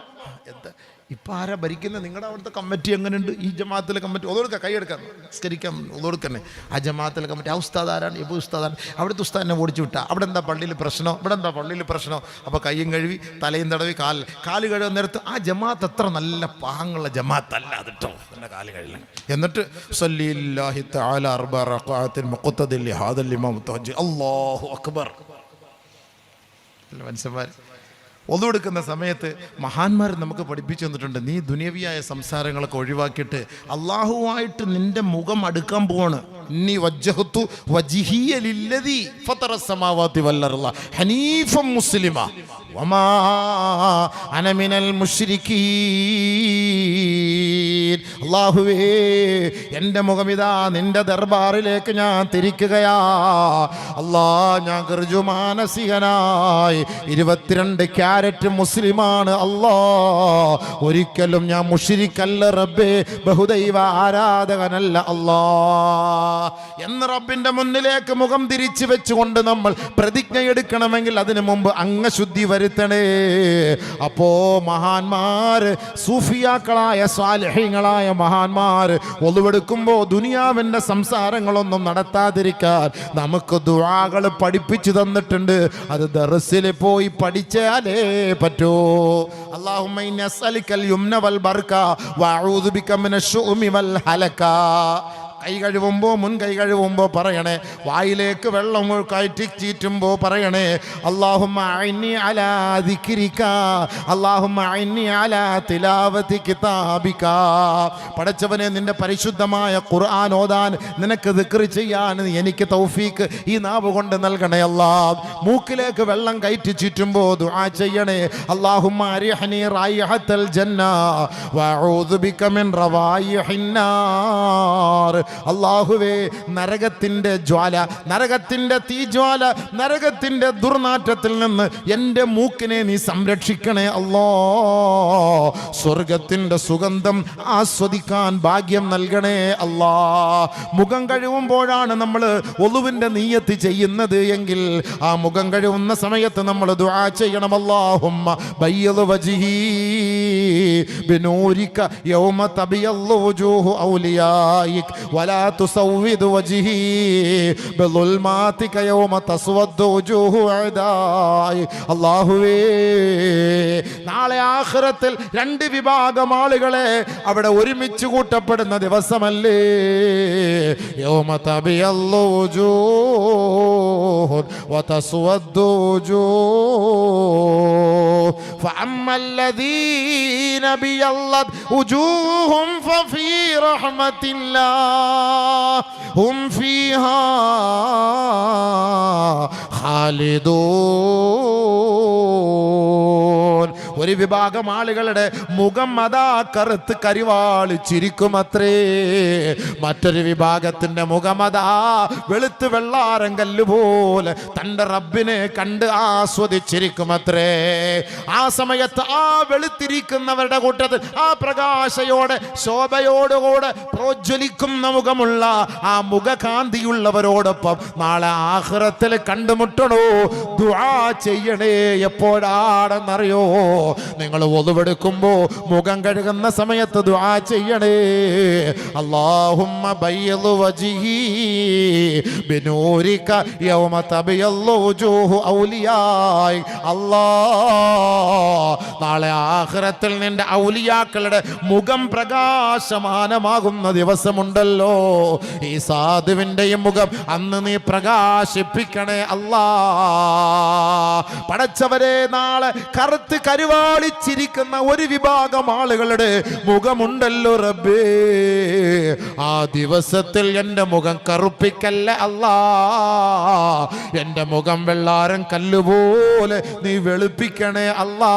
എന്താ ഇപ്പം ആരാ ഭരിക്കുന്നത്? നിങ്ങളുടെ അവിടുത്തെ കമ്മിറ്റി എങ്ങനെയുണ്ട്? ഈ ജമാഅത്തിലെ കമ്മിറ്റി ഒതുകൊടുക്കുക, കൈയെടുക്കാം, നിസ്കരിക്കാം, ഒതുകൊടുക്കന്നെ. ആ ജമാഅത്തിലെ കമ്മിറ്റി ആ ഉസ്താദ് ആരാണ്? എബു ഉസ്താദാണ്. അവിടുത്തെ ഉസ്താദിനെ ഓടിച്ചു വിട്ടാൽ അവിടെ എന്താ പള്ളിയിൽ പ്രശ്നം? ഇവിടെ എന്താ പള്ളിയിൽ പ്രശ്നം? അപ്പോൾ കയ്യും കഴുകി തലയും തടവി കാല് കഴുകുന്ന നേരത്ത് ആ ജമാഅത്ത് അത്ര നല്ല പാങ്ങുള്ള ജമാഅത്തല്ല അത് കേട്ടോ. എൻ്റെ കാല് കഴുകണം. എന്നിട്ട് സല്ലല്ലാഹി തആല 4 റക്അത്തിൻ മുഖ്തദിൽ ഹാദൽ ഇമാം തഹജ്ജുദ് അല്ലാഹു അക്ബർ. മനുഷ്യന്മാർ ഒതുവെടുക്കുന്ന സമയത്ത് മഹാന്മാർ നമുക്ക് പഠിപ്പിച്ചു തന്നിട്ടുണ്ട്. നീ ദുനിയവിയായ സംസാരങ്ങളൊക്കെ ഒഴിവാക്കിയിട്ട് അള്ളാഹുവായിട്ട് നിന്റെ മുഖം അടുക്കാൻ പോവാണ്. ഇന്നി വജ്ജഹ്തു വജ്ഹിയ ലില്ലദീ ഫതറ സമാവാതി വൽ അർള ഹനീഫൻ മുസ്ലിമ വമാ അന മിനൽ മുശ്രിക്കീൻ. അല്ലാഹുവേ, എൻ്റെ മുഖമിതാ നിന്റെ ദർബാറിലേക്ക് ഞാൻ തിരിക്കുകയാ. അല്ലാ, ഞാൻ ഗർജുമാനസികനായി 22 ക്യാരറ്റ് മുസ്ലിമാണ്. അല്ലാ, ഒരിക്കലും ഞാൻ മുശ്രിക്കല്ല റബ്ബേ, ബഹുദൈവ ആരാധകനല്ല അല്ലാ എന്ന് റബ്ബിന്റെ മുന്നിലേക്ക് മുഖം തിരിച്ചു വെച്ചുകൊണ്ട് നമ്മൾ പ്രതിജ്ഞ എടുക്കണമെങ്കിൽ അതിനു മുമ്പ് അംഗശുദ്ധി വരുത്തണേ. അപ്പോ മഹാന്മാർ, സൂഫിയാക്കളായ സ്വാലിഹീങ്ങളായ മഹാന്മാർ ഒളിവെടുക്കുമ്പോൾ ദുനിയാവിന്റെ സംസാരങ്ങളൊന്നും നടത്താതിരിക്കാൻ നമുക്ക് ദുആകൾ പഠിപ്പിച്ചു തന്നിട്ടുണ്ട്. അത് ദർസിൽ പോയി പഠിച്ചാലേ പറ്റൂ. അല്ലാഹുമ്മ ഇന്നി അസ്അലുക്കൽ യുംന വൽ ബർക വഅഊദു ബിക മിനശ് ശുഉമി വൽ ഹലക. കൈ കഴുകുമ്പോൾ മുൻകൈ കഴുകുമ്പോൾ പറയണേ, വായിലേക്ക് വെള്ളം കയറ്റി ചീറ്റുമ്പോൾ പറയണേ, അല്ലാഹുമ്മ അഇന്നി അലാ ദിക്രിക, അല്ലാഹുമ്മ അഇന്നി അലാ തിലാവതി കിതാബിക. പടച്ചവനെ, നിന്റെ പരിശുദ്ധമായ ഖുർആൻ ഓതാൻ, നിനക്ക് ദിക്ർ ചെയ്യാൻ എനിക്ക് തൗഫീക്ക് ഈ നാവ് കൊണ്ട് നൽകണേ അല്ലാ. മൂക്കിലേക്ക് വെള്ളം കയറ്റി ചീറ്റുമ്പോൾ ദുആ ചെയ്യണേ, അല്ലാഹുമ്മ അരിഹ്നി റായിഹത്തൽ ജന്ന വഅഊദു ബിക മിൻ റവായിഹിൻ നാർ. അല്ലാഹുവേ നരകത്തിന്റെ ജ്വാല, നരകത്തിന്റെ തീജ്വാല, നരകത്തിന്റെ ദുർനാറ്റത്തിൽ നിന്ന് എൻ്റെ മൂക്കിനെ നീ സംരക്ഷിക്കണേ അല്ലാ. സ്വർഗത്തിന്റെ സുഗന്ധം ആസ്വദിക്കാൻ ഭാഗ്യം നൽകണേ അല്ലാ. മുഖം കഴുകുമ്പോഴാണ് നമ്മൾ ഒളുവിന്റെ നിയ്യത്ത് ചെയ്യുന്നത് എങ്കിൽ ആ മുഖം കഴുകുന്ന സമയത്ത് നമ്മൾ ദുആ ചെയ്യണം. അല്ലാഹുമ്മ ബയ്യിദ് വജ്ഹി ബിനൂരിക യൗമ തബിയല്ലു വജൂഹു ഔലിയായിക് വലാ തുസവ്വിദ് വജ്ഹി ബിളുൽമാതിക യൗമ തസ്വദ്ദു വജൂഹു അദായി. അല്ലാഹുവേ, നാളെ ആഖിറത്തിൽ രണ്ട് വിഭാഗം ആളുകളെ അവിടെ ഒരുമിച്ച് കൂട്ടപ്പെടുന്ന ദിവസമല്ലേ. യൗമ തബിയല്ലു വജൂഹു വതസ്വദ്ദു വജൂഹ് ഫഅമ്മല്ലദീന ബിയല്ലത് വജൂഹും ഫഫീ റഹ്മത്തില്ലാഹ് ഹും ഫീഹാ ഖാലിദൂൻ. ഒരു വിഭാഗം ആളുകളുടെ മുഖം അതാ കറുത്ത് കരിവാളിച്ചിരിക്കുമത്രേ. മറ്റൊരു വിഭാഗത്തിന്റെ മുഖമതാ വെളുത്ത് വെള്ളാരം കല്ലുപോലെ തൻ്റെ റബ്ബിനെ കണ്ട് ആസ്വദിച്ചിരിക്കുമത്രേ. ആ സമയത്ത് ആ വെളുത്തിരിക്കുന്നവരുടെ കൂട്ടത്തിൽ ആ പ്രകാശയോടെ ശോഭയോടുകൂടെ പ്രോജ്വലിക്കുന്ന മുഖമുള്ള ആ മുഖകാന്തിയുള്ളവരോടൊപ്പം നാളെ ആഖിറത്തിൽ കണ്ടുമുട്ടണോ. ദുആ ചെയ്യണേ. എപ്പോഴാണെന്നറിയോ? നിങ്ങൾ ഒളുവെടുക്കുമ്പോ മുഖം കഴുകുന്ന സമയത്ത് ദുആ ചെയ്യണേ. അല്ലാഹുമ്മ ബയ്യിദ് വജ്ഹി ബിനൂരിക യൗമ തബിയല്ലു വജൂഹു ഔലിയായി. അല്ലാഹ്, നാളെ ആഖിറത്തിൽ നിന്റെ ഔലിയാക്കളുടെ മുഖം പ്രകാശമാനമാകുന്ന ദിവസമുണ്ടല്ലോ. ഈ സാധുവിൻ്റെയും മുഖം അന്ന് നീ പ്രകാശിപ്പിക്കണേ അല്ലാഹ്. പടച്ചവരെ, നാളെ കറുത്ത് കരുവാളിച്ചിരിക്കുന്ന ഒരു വിഭാഗം ആളുകളുടെ മുഖമുണ്ടല്ലോ റബ്ബേ. ആ ദിവസത്തിൽ എൻ്റെ മുഖം കറുപ്പിക്കല്ല അല്ലാ. എൻ്റെ മുഖം വെള്ളാരം കല്ലുപോലെ നീ വെളുപ്പിക്കണേ അല്ലാ.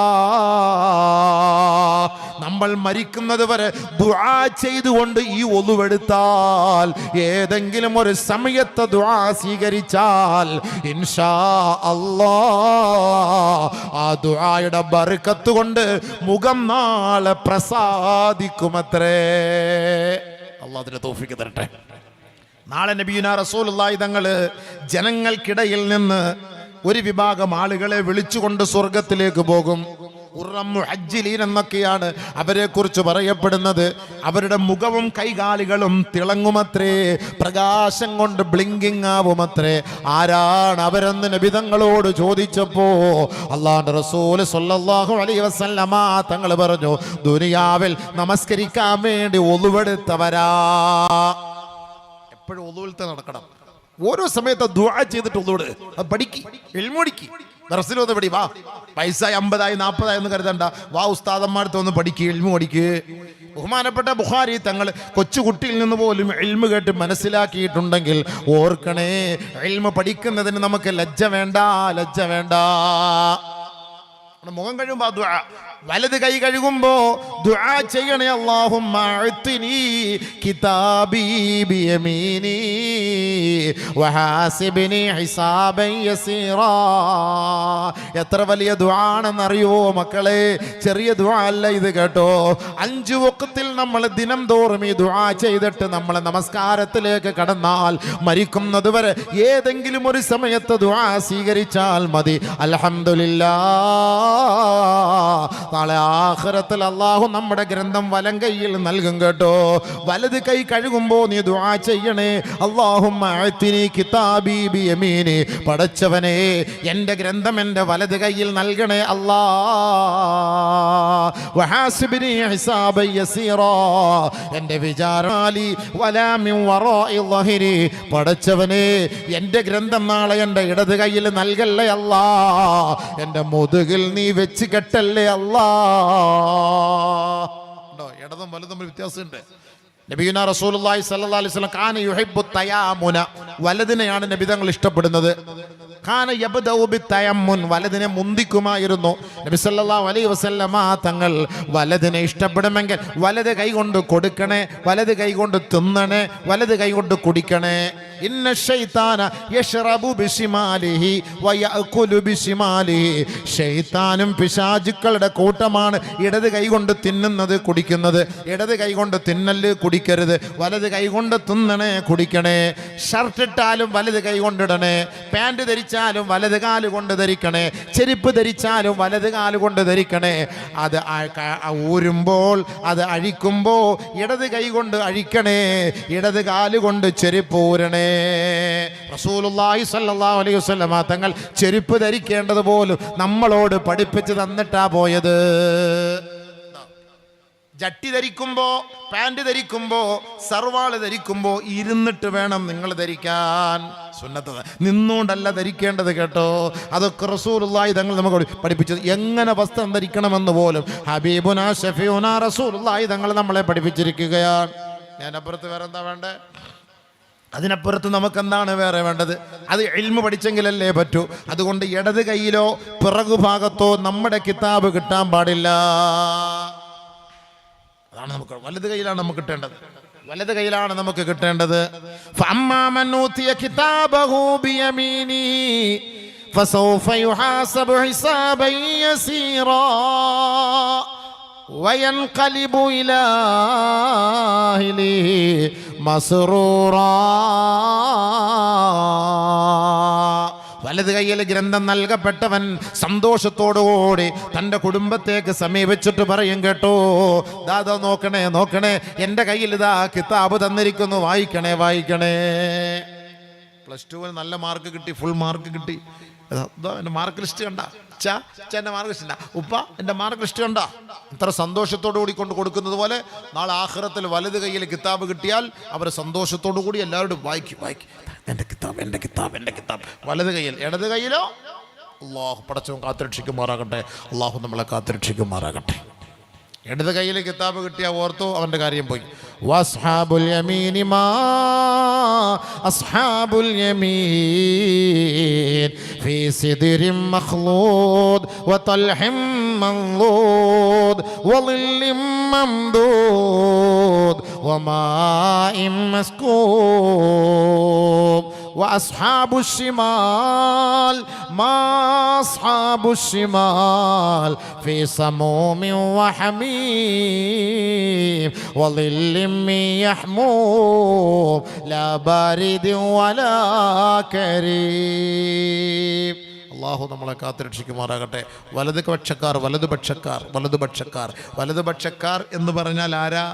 നമ്മൾ മരിക്കുന്നത് വരെ ദുആ ചെയ്തുകൊണ്ട് ഈ ഒളുവെടുത്താൽ, ഏതെങ്കിലും ഒരു സമയത്ത് ദുആ സ്വീകരിച്ചാൽ ഇൻഷാ അല്ലാഹ് ആ ദുആയുടെ ബർക്കത്ത് കൊണ്ട് മുഖം നാളെ പ്രസാദിക്കുമത്രേ. അല്ലാഹ് അതിന് തൗഫീഖ് തരട്ടെ. നാളെ നബിയുനാ റസൂലുള്ളാഹി തങ്ങൾ ജനങ്ങൾക്കിടയിൽ നിന്ന് ഒരു വിഭാഗം ആളുകളെ വിളിച്ചുകൊണ്ട് സ്വർഗത്തിലേക്ക് പോകും. ഉറം മുഹജ്ജിലീൻ എന്നൊക്കെയാണ് അവരെ കുറിച്ച് പറയപ്പെടുന്നത്. അവരുടെ മുഖവും കൈകാലുകളും തിളങ്ങുമത്രേ, പ്രകാശം കൊണ്ട് ബ്ലിങ്കിങ് ആവുമത്രേ. ആരാണ് അവരെന്ന് നബി തങ്ങളോട് ചോദിച്ചപ്പോ അല്ലാഹുവിന്റെ റസൂൽ സ്വല്ലല്ലാഹു അലൈഹി വസല്ലമ തങ്ങൾ പറഞ്ഞു, ദുനിയാവിൽ നമസ്കരിക്കാൻ വേണ്ടി ഒളുവെടുത്തവരാ. എപ്പോഴും ഒളുവിലത്തെ നടക്കണം. ഓരോ സമയത്ത് ദുആ ചെയ്തിട്ട് ഒളുവെട്. അത് പഠിക്ക്, എൽമോടിക്ക്. ദർസിലൊന്ന് പഠി. വാ, പൈസ 50 40 എന്ന് കരുതണ്ട. വാ, ഉസ്താദന്മാരത്തെ ഒന്ന് പഠിക്ക്, ഇൽമു പഠിക്ക്. ബഹുമാനപ്പെട്ട ബുഖാരി തങ്ങൾ കൊച്ചുകുട്ടിയിൽ നിന്ന് പോലും ഇൽമു കേട്ട് മനസ്സിലാക്കിയിട്ടുണ്ടെങ്കിൽ ഓർക്കണേ, ഇൽമു പഠിക്കുന്നതിന് നമുക്ക് ലജ്ജ വേണ്ട, ലജ്ജ വേണ്ട. മുഖം കഴിയുമ്പോ ദുആ, വലത് കൈ കഴുകുമ്പോ ദുആ ചെയ്യണേ. അല്ലാഹുമ്മ അഅ്തിനി കിതാബി ബിയമീനി വഹാസിബ്നി ഹിസാബൻ യസീറാ. എത്ര വലിയ ദുആ ആണെന്നറിയോ മക്കളെ? ചെറിയ ദുആ അല്ല ഇത് കേട്ടോ. 5 വഖത്തിൽ നമ്മൾ ദിനം തോറും ഈ ദുആ ചെയ്തിട്ട് നമ്മൾ നമസ്കാരത്തിലേക്ക് കടന്നാൽ മരിക്കുന്നത് വരെ ഏതെങ്കിലും ഒരു സമയത്ത് ദുആ സ്വീകരിച്ചാൽ മതി. അൽഹംദുലില്ലാഹ്, നാളെ ആഖിറത്തിൽ അല്ലാഹു നമ്മുടെ ഗ്രന്ഥം വലം കൈയിൽ നൽകും കേട്ടോ. വലത് കൈ കഴുകുമ്പോ നീ ദുആ ചെയ്യണേ. അല്ലാഹുമ്മ അഅ്തിനി കിതാബി ബിയമീനി. പടച്ചവനെ, എൻ്റെ ഗ്രന്ഥം എൻ്റെ വലത് കൈയിൽ നൽകണേ അല്ലാ. വഹാസിബ്നി ഹിസാബൻ യസീറാ. എൻ്റെ വിചാരണി വലാ മിൻ വറാഇ ളഹരി. പടച്ചവനെ, എൻ്റെ ഗ്രന്ഥം നാളെ എൻ്റെ ഇടത് കൈയിൽ നൽകല്ലേ അല്ലാ. എൻ്റെ മുതുകിൽ നീ വെച്ച് കെട്ടല്ലേ അല്ലാ. ഇടതും വലതും തമ്മിൽ വ്യത്യാസമുണ്ട്. നബിയുനാ റസൂലുള്ളാഹി സ്വല്ലല്ലാഹു അലൈഹി വസല്ലം കാന യുഹിബ്ബു തയാമുന. വലതിനെയാണ് നബി തങ്ങൾ ഇഷ്ടപ്പെടുന്നത്. കാന യബ്ദഉ ബിത്തയമ്മുൻ, വലതിനെ മുന്തിക്കുമായിരുന്നു. നബി സല്ലല്ലാഹു അലൈഹി വസല്ലമ തങ്ങൾ വലതിനെ ഇഷ്ടപ്പെടുമെങ്കിൽ വലത് കൈ കൊണ്ട് കൊടുക്കണേ, വലത് കൈ കൊണ്ട് തിന്നണേ, വലത് കൈ കൊണ്ട് കുടിക്കണേ. ഇന്ന ശൈത്താന യശ്റബു ബിശിമാലിഹി വയഅകുലു ബിശിമാലിഹി, ശൈത്താനും പിശാചുക്കളുടെ കൂട്ടമാണ് ഇടത് കൈ കൊണ്ട് തിന്നുന്നത് കുടിക്കുന്നത്. ഇടത് കൈ കൊണ്ട് തിന്നല് കുടിക്കരുത്, വലത് കൈ കൊണ്ട് തിന്നണേ കുടിക്കണേ. ഷർട്ട് ഇട്ടാലും വലത് കൈ കൊണ്ടിടണേ, പാൻറ് ധരിച്ചാലും വലത് കാല് കൊണ്ട് ധരിക്കണേ, ചെരുപ്പ് ധരിച്ചാലും വലത് കാല് കൊണ്ട് ധരിക്കണേ. അത് ഊരുമ്പോൾ അത് അഴിക്കുമ്പോൾ ഇടത് കൈ കൊണ്ട് അഴിക്കണേ, ഇടത് കാല് കൊണ്ട് ചെരുപ്പ് ഊരണേ. റസൂലുള്ളാഹി സ്വല്ലല്ലാഹു അലൈഹി വസല്ലമ തങ്ങൾ ചെരുപ്പ് ധരിക്കേണ്ടത് പോലും നമ്മളോട് പഠിപ്പിച്ച് തന്നിട്ടാ പോയത്. ജട്ടി ധരിക്കുമ്പോ, പാൻറ് ധരിക്കുമ്പോ, സർവാള് ധരിക്കുമ്പോ ഇരുന്നിട്ട് വേണം നിങ്ങൾ ധരിക്കാൻ. സുന്നത്ത് നിന്നുകൊണ്ടല്ല ധരിക്കേണ്ടത് കേട്ടോ. അതൊക്കെ റസൂലുള്ളാഹി തങ്ങൾ നമുക്ക് പഠിപ്പിച്ചത്. എങ്ങനെ വസ്ത്രം ധരിക്കണമെന്ന് പോലും ഹബീബുനാ ഷഫീഉനാ റസൂലുള്ളാഹി തങ്ങൾ നമ്മളെ പഠിപ്പിച്ചിരിക്കുകയാണ്. അതിനപ്പുറത്ത് വേറെ എന്താ വേണ്ടേ? അതിനപ്പുറത്ത് നമുക്കെന്താണ് വേറെ വേണ്ടത്? അത് ഇൽമു പഠിച്ചെങ്കിലല്ലേ പറ്റൂ. അതുകൊണ്ട് ഇടത് കൈയിലോ പിറകുഭാഗത്തോ നമ്മുടെ കിതാബ് കിട്ടാൻ പാടില്ല. അതാണ് നമുക്ക് വലത് കൈയിലാണ് നമുക്ക് കിട്ടേണ്ടത്, വലത് കൈയിലാണ് നമുക്ക് കിട്ടേണ്ടത്. ഫഅമ്മാമൻ ഊതിയ കിതാബഹു ബിയമീനിഹി ഫസൗഫ യുഹാസബു ഹിസാബൻ യസീറാ വയൻഖലിബു ഇലാ അഹ്ലിഹി മസ്റൂറാ. വലത് കൈയിൽ ഗ്രന്ഥം നൽകപ്പെട്ടവൻ സന്തോഷത്തോടുകൂടി തൻ്റെ കുടുംബത്തേക്ക് സമീപിച്ചിട്ട് പറയും, കേട്ടോ ദാദാ നോക്കണേ നോക്കണേ, എൻ്റെ കയ്യിൽ ഇതാ കിതാബ് തന്നിരിക്കുന്നു, വായിക്കണേ വായിക്കണേ. +2 നല്ല മാർക്ക് കിട്ടി, ഫുൾ മാർക്ക് കിട്ടി. എൻ്റെ മാർക്ക് ലിസ്റ്റ് കണ്ട എൻ്റെ മാർക്ക് ലിസ്റ്റ് ഉണ്ടാ, ഉപ്പ എൻ്റെ മാർക്ക് ലിസ്റ്റ് കണ്ട. ഇത്ര സന്തോഷത്തോടു കൂടി കൊണ്ട് കൊടുക്കുന്നത് പോലെ നാളെ ആഖിറത്തിൽ വലത് കയ്യിൽ കിതാബ് കിട്ടിയാൽ അവർ സന്തോഷത്തോടു കൂടി എല്ലാവരും വായിക്കും വായിക്കും, എൻ്റെ കിതാബ് എൻ്റെ കിതാബ് എൻ്റെ കിതാബ്. വലത് കയ്യിൽ, ഇടത് കയ്യിലോ അള്ളാഹു പടച്ചവൻ കാത്തുരക്ഷിക്കുമാറാകട്ടെ, അള്ളാഹു നമ്മളെ കാത്തുരക്ഷിക്കുമാറാകട്ടെ. ഇടത് കയ്യിൽ കിതാബ് കിട്ടിയാൽ ഓർത്തു അവൻ്റെ കാര്യം പോയി. വസ്ഹാബുൽ യമീനി മാ അസ്ഹാബുൽ യമീൻ ഫീ സിദ്രിൻ മഖ്ലൂദ് വതൽഹിം മൻളൂദ് വളില്ലിം മംദൂദ് വമാഇൻ മസ്കൂബ്. وأصحاب الشمال ما أصحاب الشمال في سموم وحميم وظل من يحموم لا بارد ولا كريم. അള്ളാഹു നമ്മളെ കാത്തുരക്ഷിക്കുമാറാകട്ടെ. വലതുപക്ഷക്കാർ വലതുപക്ഷക്കാർ വലതുപക്ഷക്കാർ വലതുപക്ഷക്കാർ എന്ന് പറഞ്ഞാൽ ആരാ?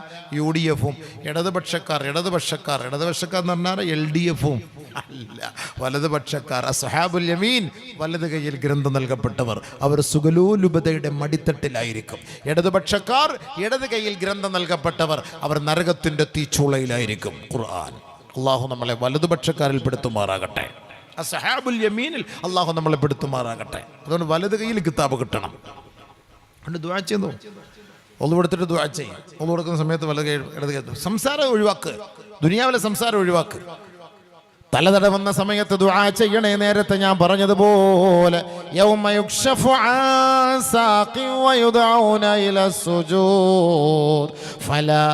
UDF-ഉം. ഇടതുപക്ഷക്കാർ ഇടതുപക്ഷക്കാർ ഇടതുപക്ഷക്കാർ എന്ന് പറഞ്ഞാൽ LDF-ഉം അല്ല, വലതുപക്ഷക്കാർ. അസ്ഹാബുൽ യമീൻ, വലത് കയ്യിൽ ഗ്രന്ഥം നൽകപ്പെട്ടവർ, അവർ സുഗലോലുപതയുടെ മടിത്തട്ടിലായിരിക്കും. ഇടതുപക്ഷക്കാർ, ഇടത് കയ്യിൽ ഗ്രന്ഥം നൽകപ്പെട്ടവർ, അവർ നരകത്തിൻ്റെ തീച്ചൂളയിലായിരിക്കും. ഖുർആൻ. അള്ളാഹു നമ്മളെ വലതുപക്ഷക്കാരിൽ പെടുത്തുമാറാകട്ടെ. അസ്ഹാബുൽ യമീനിൽ അള്ളാഹു നമ്മളെ പെടുത്തുമാറാകട്ടെ. അതുകൊണ്ട് വലത് കയ്യിൽ കിതാബ് കിട്ടണം. അതുകൊണ്ട് ദുആ ചെയ്യുന്നു, ഒന്നു കൊടുത്തിട്ട് ദുആ ചെയ്യും. ഒന്നു കൊടുക്കുന്ന സമയത്ത് വലത് കൈ ഇടത് കൈ. സംസാരം ഒഴിവാക്ക്, ദുനിയാവിലെ സംസാരം ഒഴിവാക്ക്. തലതടവുന്ന സമയത്ത് ദുആ ചെയ്യണേ. നേരത്തെ ഞാൻ പറഞ്ഞതുപോലെ യൗമ യുക്ശഫു അൻ സാഖി വയുദഊന ഇലാ സുജൂദ് ഫലാ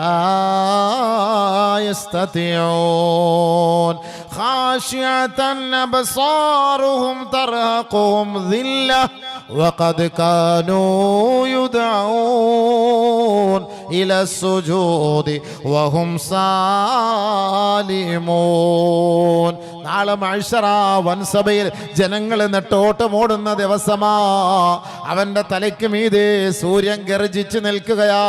യസ്തതിഊൻ ഖാശിഅതൻ അബ്സാറുഹും തർഹഖുഹും ദില്ല وقد كانوا يدعون إلى السجود وهم سالمون. നാളെ മഹ്ശറ വൻസഭയിൽ ജനങ്ങൾ നെട്ടോട്ടമോടുന്ന ദിവസമാ. അവൻ്റെ തലയ്ക്ക് മീതെ സൂര്യൻ ഗർജിച്ച് നിൽക്കുകയാ,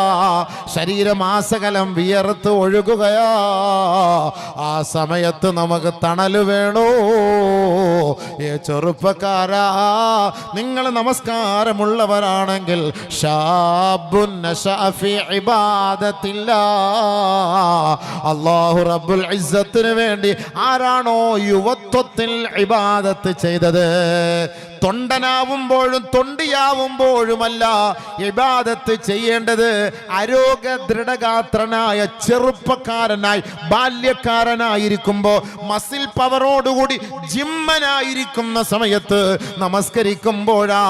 ശരീരമാസകലം വിയർത്ത് ഒഴുകുകയാ. ആ സമയത്ത് നമുക്ക് തണല് വേണോ? ചെറുപ്പക്കാരാ, നിങ്ങൾ നമസ്കാരമുള്ളവരാണെങ്കിൽ ഷാബുൻ നശഅ ഫീ ഇബാദത്തില്ല. അല്ലാഹു റബ്ബുൽ ഇസ്സത്തിന് വേണ്ടി ആരാണോ യുവത്വത്തിൽ ഇബാദത്ത് ചെയ്തത്, തൊണ്ടനാവുമ്പോഴും തൊണ്ടിയാവുമ്പോഴുമല്ല ഇബാദത്ത് ചെയ്യേണ്ടത്. ആരോഗ്യ ദൃഢഗാത്രനായ ചെറുപ്പക്കാരനായി ബാല്യക്കാരനായിരിക്കുമ്പോ മസിൽ പവറോടുകൂടി ജിമ്മനായിരിക്കുന്ന സമയത്ത് നമസ്കരിക്കുമ്പോഴാ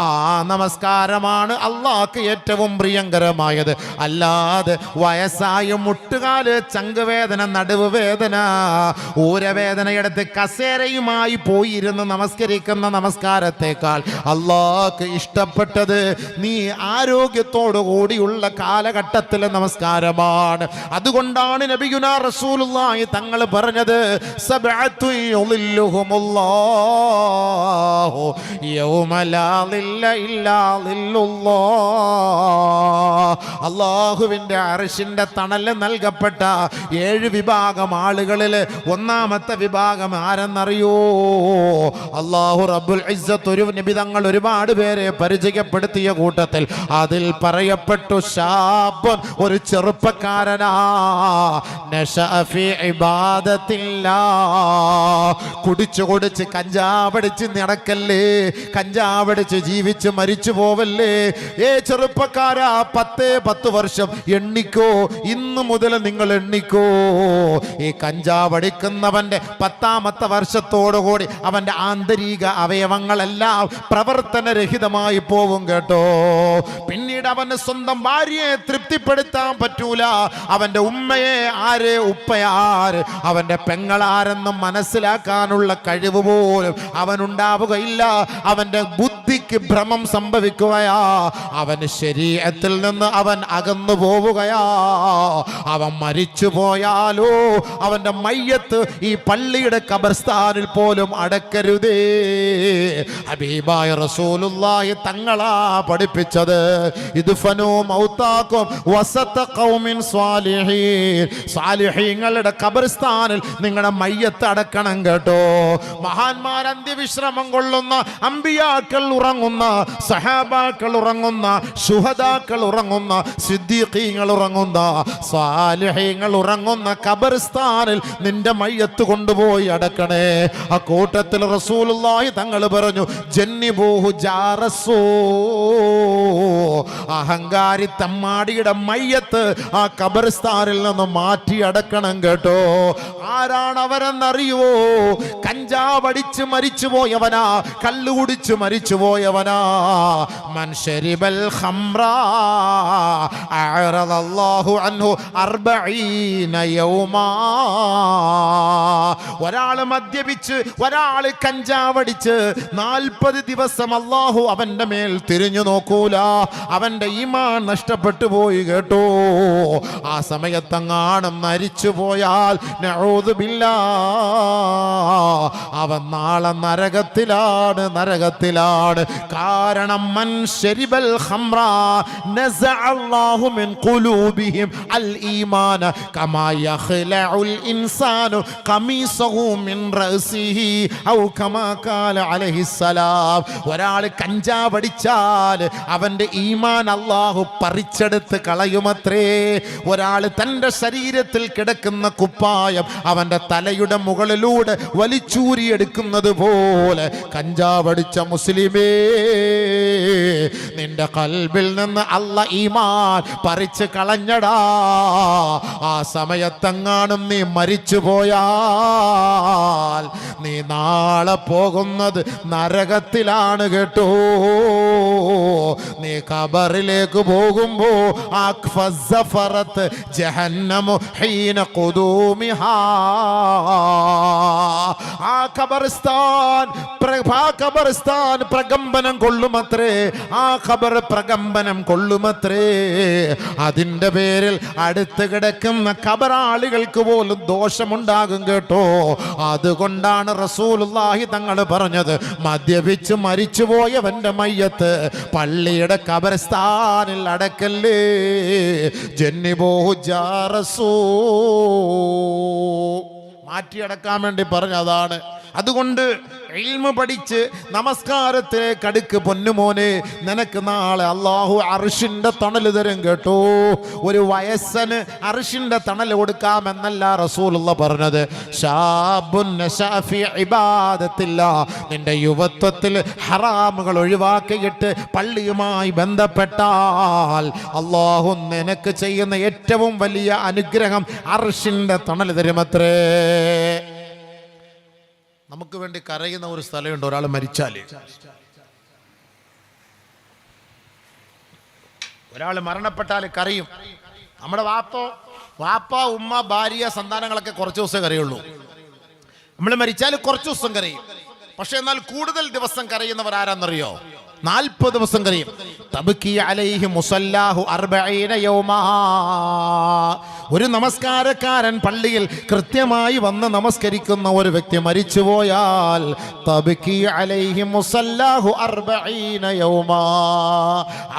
ആ നമസ്കാരമാണ് അള്ളാഹ്ക്ക് ഏറ്റവും പ്രിയങ്കരമായത്. അല്ലാതെ വയസ്സായ മുട്ടുകാല്, ചങ്കുവേദന, നടുവ് വേദന, ഊരവേദനയെടുത്ത് കസേരയുമായി പോയിരുന്ന് നമസ്കരിക്കുന്ന നമസ്കാരത്തെക്കാൾ അള്ളാഹ്ക്ക് ഇഷ്ടപ്പെട്ടത് നീ ആരോഗ്യത്തോടു കൂടിയുള്ള കാലഘട്ടത്തിലെ നമസ്കാരമാണ്. അതുകൊണ്ടാണ് നബിയുനാ റസൂലുള്ളാഹി തങ്ങൾ പറഞ്ഞത്, സബഅത്തു യുളില്ലുഹുമുല്ലാഹു യൗമ ലാ ളില്ല ഇല്ലാ ളില്ലുല്ലാഹ്. അള്ളാഹുവിൻ്റെ അർശിന്റെ തണല് നൽകപ്പെട്ട 7 വിഭാഗം ആളുകളിൽ ഒന്നാമത്തെ വിഭാഗം ആരെന്നറിയോ? അല്ലാഹു റബ്ബുൽ ഇസ്സത്ത് ഒരു നബി തങ്ങൾ ഒരുപാട് പേരെ പരിചയപ്പെടുത്തിയ കൂട്ടത്തിൽ അതിൽ പറയപ്പെട്ടു, ശാബൻ, ഒരു ചെറുപ്പക്കാരനാ, നശഅ ഫീ ഇബാദത്തില്ലാ. കുടിച്ച് കഞ്ചാവടിച്ച് നടക്കല്ലേ, കഞ്ചാവടിച്ച് ജീവിച്ച് മരിച്ചു പോവല്ലേ. ചെറുപ്പക്കാരാ, 10 വർഷം എണ്ണിക്കോ, ഇന്ന് മുതൽ നിങ്ങൾ എണ്ണിക്കോ. ഈ കഞ്ചാവടിക്കുന്നവന്റെ 10ാമത്തെ വർഷത്തോടുകൂടി അവന്റെ ആന്തരിക അവയവങ്ങളെല്ലാം പ്രവർത്തനരഹിതമായി പോവും കേട്ടോ. പിന്നീട് അവന് സ്വന്തം ഭാര്യയെ തൃപ്തിപ്പെടുത്താൻ പറ്റൂല. അവന്റെ ഉമ്മയെ ആര്, ഉപ്പയാര്, അവന്റെ പെങ്ങളാരെന്നും മനസ്സിലാക്കാനുള്ള കഴിവ് പോലും അവനുണ്ടാവുകയില്ല. അവന്റെ ബുദ്ധിക്ക് ഭ്രമം സംഭവിക്കുകയാ. അവന് ശരീഅത്തിൽ നിന്ന് അവൻ അകന്നു പോവുകയാ. അവൻ മരിച്ചു പോയാലോ അവന്റെ മയ്യത്ത് ഈ പള്ളിയുടെ ഖബർസ്ഥാനിൽ പോലും അടക്കരുതേ. ഹബീബായ റസൂലുള്ളാഹി തങ്ങളാ പഠിപ്പിച്ചത്, ഇദ്ഫനൂ മൗതാക്കും വസത ഖൗമിൻ സ്വാലിഹീൻ. സ്വാലിഹീങ്ങളുടെ ഖബർസ്ഥാനിൽ നിങ്ങളുടെ മയ്യത്ത് അടക്കണം കേട്ടോ. മഹാന്മാർ അന്ത്യവിശ്രമം കൊള്ളുന്ന, അമ്പിയാക്കൾ ഉറങ്ങുന്ന, സഹാബാക്കൾ ഉറങ്ങുന്ന, ശുഹദാക്കൾ ഉറങ്ങുന്ന, സിദ്ദീഖീങ്ങൾ ഉറങ്ങുന്ന, സ്വാലിഹീങ്ങൾ ഉറങ്ങുന്ന ഖബർസ്ഥാനിൽ നിന്റെ മയ്യത്ത് കൊണ്ടുപോയി അടക്കണേ. ആ കൂട്ടത്തിൽ റസൂലുള്ളാഹി തങ്ങൾ പറഞ്ഞു, ജന്നിബൂഹു ജാറസൂ. അഹങ്കാരി തമ്മാടിയുടെ മയ്യത്ത് ആ ഖബർസ്ഥാനിൽ നിന്ന് മാറ്റി അടക്കണം കേട്ടോ. ആരാണ് അവരെന്നറിയുവോ? കഞ്ചാവടിച്ച് മരിച്ചു പോയവനാ, കള്ളുകുടിച്ച് മരിച്ചു പോയവനാ. മൻ ശരിബൽ ഖംറാ അഅറദല്ലാഹു അൻഹു 40 യൗമാ. ഒരാൾ മദ്യപിച്ച്, ഒരാൾ കഞ്ചാവടിച്ച് 40 ദിവസം അല്ലാഹു അവന്റെ മേൽ തിരിഞ്ഞു നോക്കൂല. അവന്റെ ഈമാൻ നഷ്ടപ്പെട്ടു പോയി കേട്ടോ. ആ സമയത്തെങ്ങാനും മരിച്ചു പോയാൽ നഊദു ബില്ലാഹ്, അവൻ നാളെ നരകത്തിലാണ്. കാരണം മൻ ശരിബൽ ഖംറ നസഅല്ലാഹു മിൻ ഖുലൂബിഹിം അൽ ഈമാന കമാ യഖ്ലഉൽ ഇൻസാനു ഖമീസഹു മിൻ റഅസിഹി ഔ കമാ ഖാല അലൈഹിസ്സലാം. ഒരാൾ കഞ്ചാവടിച്ചാൽ അവന്റെ ഈമാൻ അല്ലാഹു പറിച്ചെടുത്ത് കളയുമത്രേ. ഒരാൾ തൻ്റെ ശരീരത്തിൽ കിടക്കുന്ന കുപ്പായം അവന്റെ തലയുടെ മുകളിലൂടെ വലിച്ചൂരിയെടുക്കുന്നത് പോലെ കഞ്ചാവടിച്ച മുസ്ലിമേ, നിന്റെ ഖൽബിൽ നിന്ന് അല്ലാഹ് ഈമാൻ പറിച്ച് കളഞ്ഞടാ. ആ സമയത്തെങ്ങാനും നീ മരിച്ചു പോയാൽ നീ നാളെ പോകുന്നത് നരകത്തിലാണ് കേട്ടോ. നീ ഖബറിലേക്ക് പോകുമ്പോ ജഹന്നമു ഹീന ഖുദൂമിഹാ. ആ ഖബർസ്ഥാൻ പ്രകമ്പനം കൊള്ളുമത്രേ. ആ ഖബർ പ്രകമ്പനം കൊള്ളുമത്രേ. അതിൻ്റെ പേരിൽ അടുത്ത് കിടക്കുന്ന ഖബറാളികൾക്ക് പോലും ദോഷമുണ്ടാകും കേട്ടോ. അതുകൊണ്ടാണ് റസൂലുള്ളാഹി തങ്ങൾ പറഞ്ഞത്, മദ്യപിച്ച് മരിച്ചുപോയവന്റെ മയ്യത്ത് പള്ളിയുടെ ഖബർസ്ഥാനിൽ അടക്കല്ലേ. ജന്നിബൂഹു ജാറസൂ. മാറ്റിയടക്കാൻ വേണ്ടി പറഞ്ഞതാണ്. അതുകൊണ്ട് ഇൽമു പഠിച്ച് നമസ്കാരത്തിലേക്ക് അടുക്ക് പൊന്നുമോനെ, നിനക്ക് നാളെ അള്ളാഹു അർശിന്റെ തണൽ തരും കേട്ടോ. ഒരു വയസ്സന് അർശിന്റെ തണൽ കൊടുക്കാമെന്നല്ല റസൂലുള്ള പറഞ്ഞത്. ശാബുൻ നശഅ ഫീ ഇബാദത്തില്ലാ, നിന്റെ യുവത്വത്തിൽ ഹറാമുകൾ ഒഴിവാക്കിയിട്ട് പള്ളിയുമായി ബന്ധപ്പെട്ടാൽ അള്ളാഹു നിനക്ക് ചെയ്യുന്ന ഏറ്റവും വലിയ അനുഗ്രഹം അർശിന്റെ തണൽ തരുമത്രേ. നമുക്ക് വേണ്ടി കരയുന്ന ഒരു സ്ഥലമുണ്ട്. ഒരാൾ മരിച്ചാല്, ഒരാൾ മരണപ്പെട്ടാൽ കരയും. നമ്മുടെ വാപ്പ ഉമ്മ ഭാര്യ സന്താനങ്ങളൊക്കെ കുറച്ച് ദിവസമേ കരയുള്ളൂ. നമ്മൾ മരിച്ചാൽ കുറച്ച് ദിവസം കരയും. പക്ഷെ എന്നാൽ കൂടുതൽ ദിവസം കരയുന്നവർ ആരാന്നറിയോ? 40 ദിവസം കരയും. തബ്കി അലൈഹി മുസല്ലാഹു 40 യൗമാ. ഒരു നമസ്കാരക്കാരൻ പള്ളിയിൽ കൃത്യമായി വന്ന് നമസ്കരിക്കുന്ന ഒരു വ്യക്തി മരിച്ചുപോയാൽ തബ്കി അലൈഹി മുസല്ലാഹു 40 യൗമാ.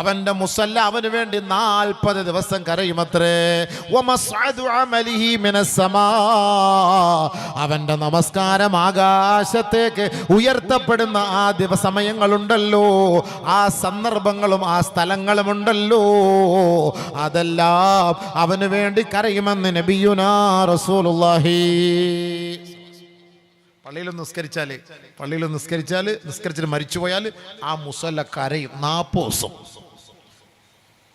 അവന്റെ മുസല്ല അവന് വേണ്ടി 40 ദിവസം കരയുമത്രേ. വമസ്അദു അമലിഹി മിനസ് സമാ. അവന്റെ നമസ്കാരം ആകാശത്തേക്ക് ഉയർത്തപ്പെടുന്ന ആ സമയങ്ങളുണ്ടല്ലോ, ആ സന്ദർഭങ്ങളും ആ സ്ഥലങ്ങളുമുണ്ടല്ലോ, അതെല്ലാം അവന് വേണ്ടി കരയുമെന്ന് നബിയുനാ റസൂലുള്ളാഹി. പള്ളിയിൽ നിസ്കരിച്ചിട്ട് മരിച്ചുപോയാൽ ആ മുസല്ല കരയും 40 ദിവസം.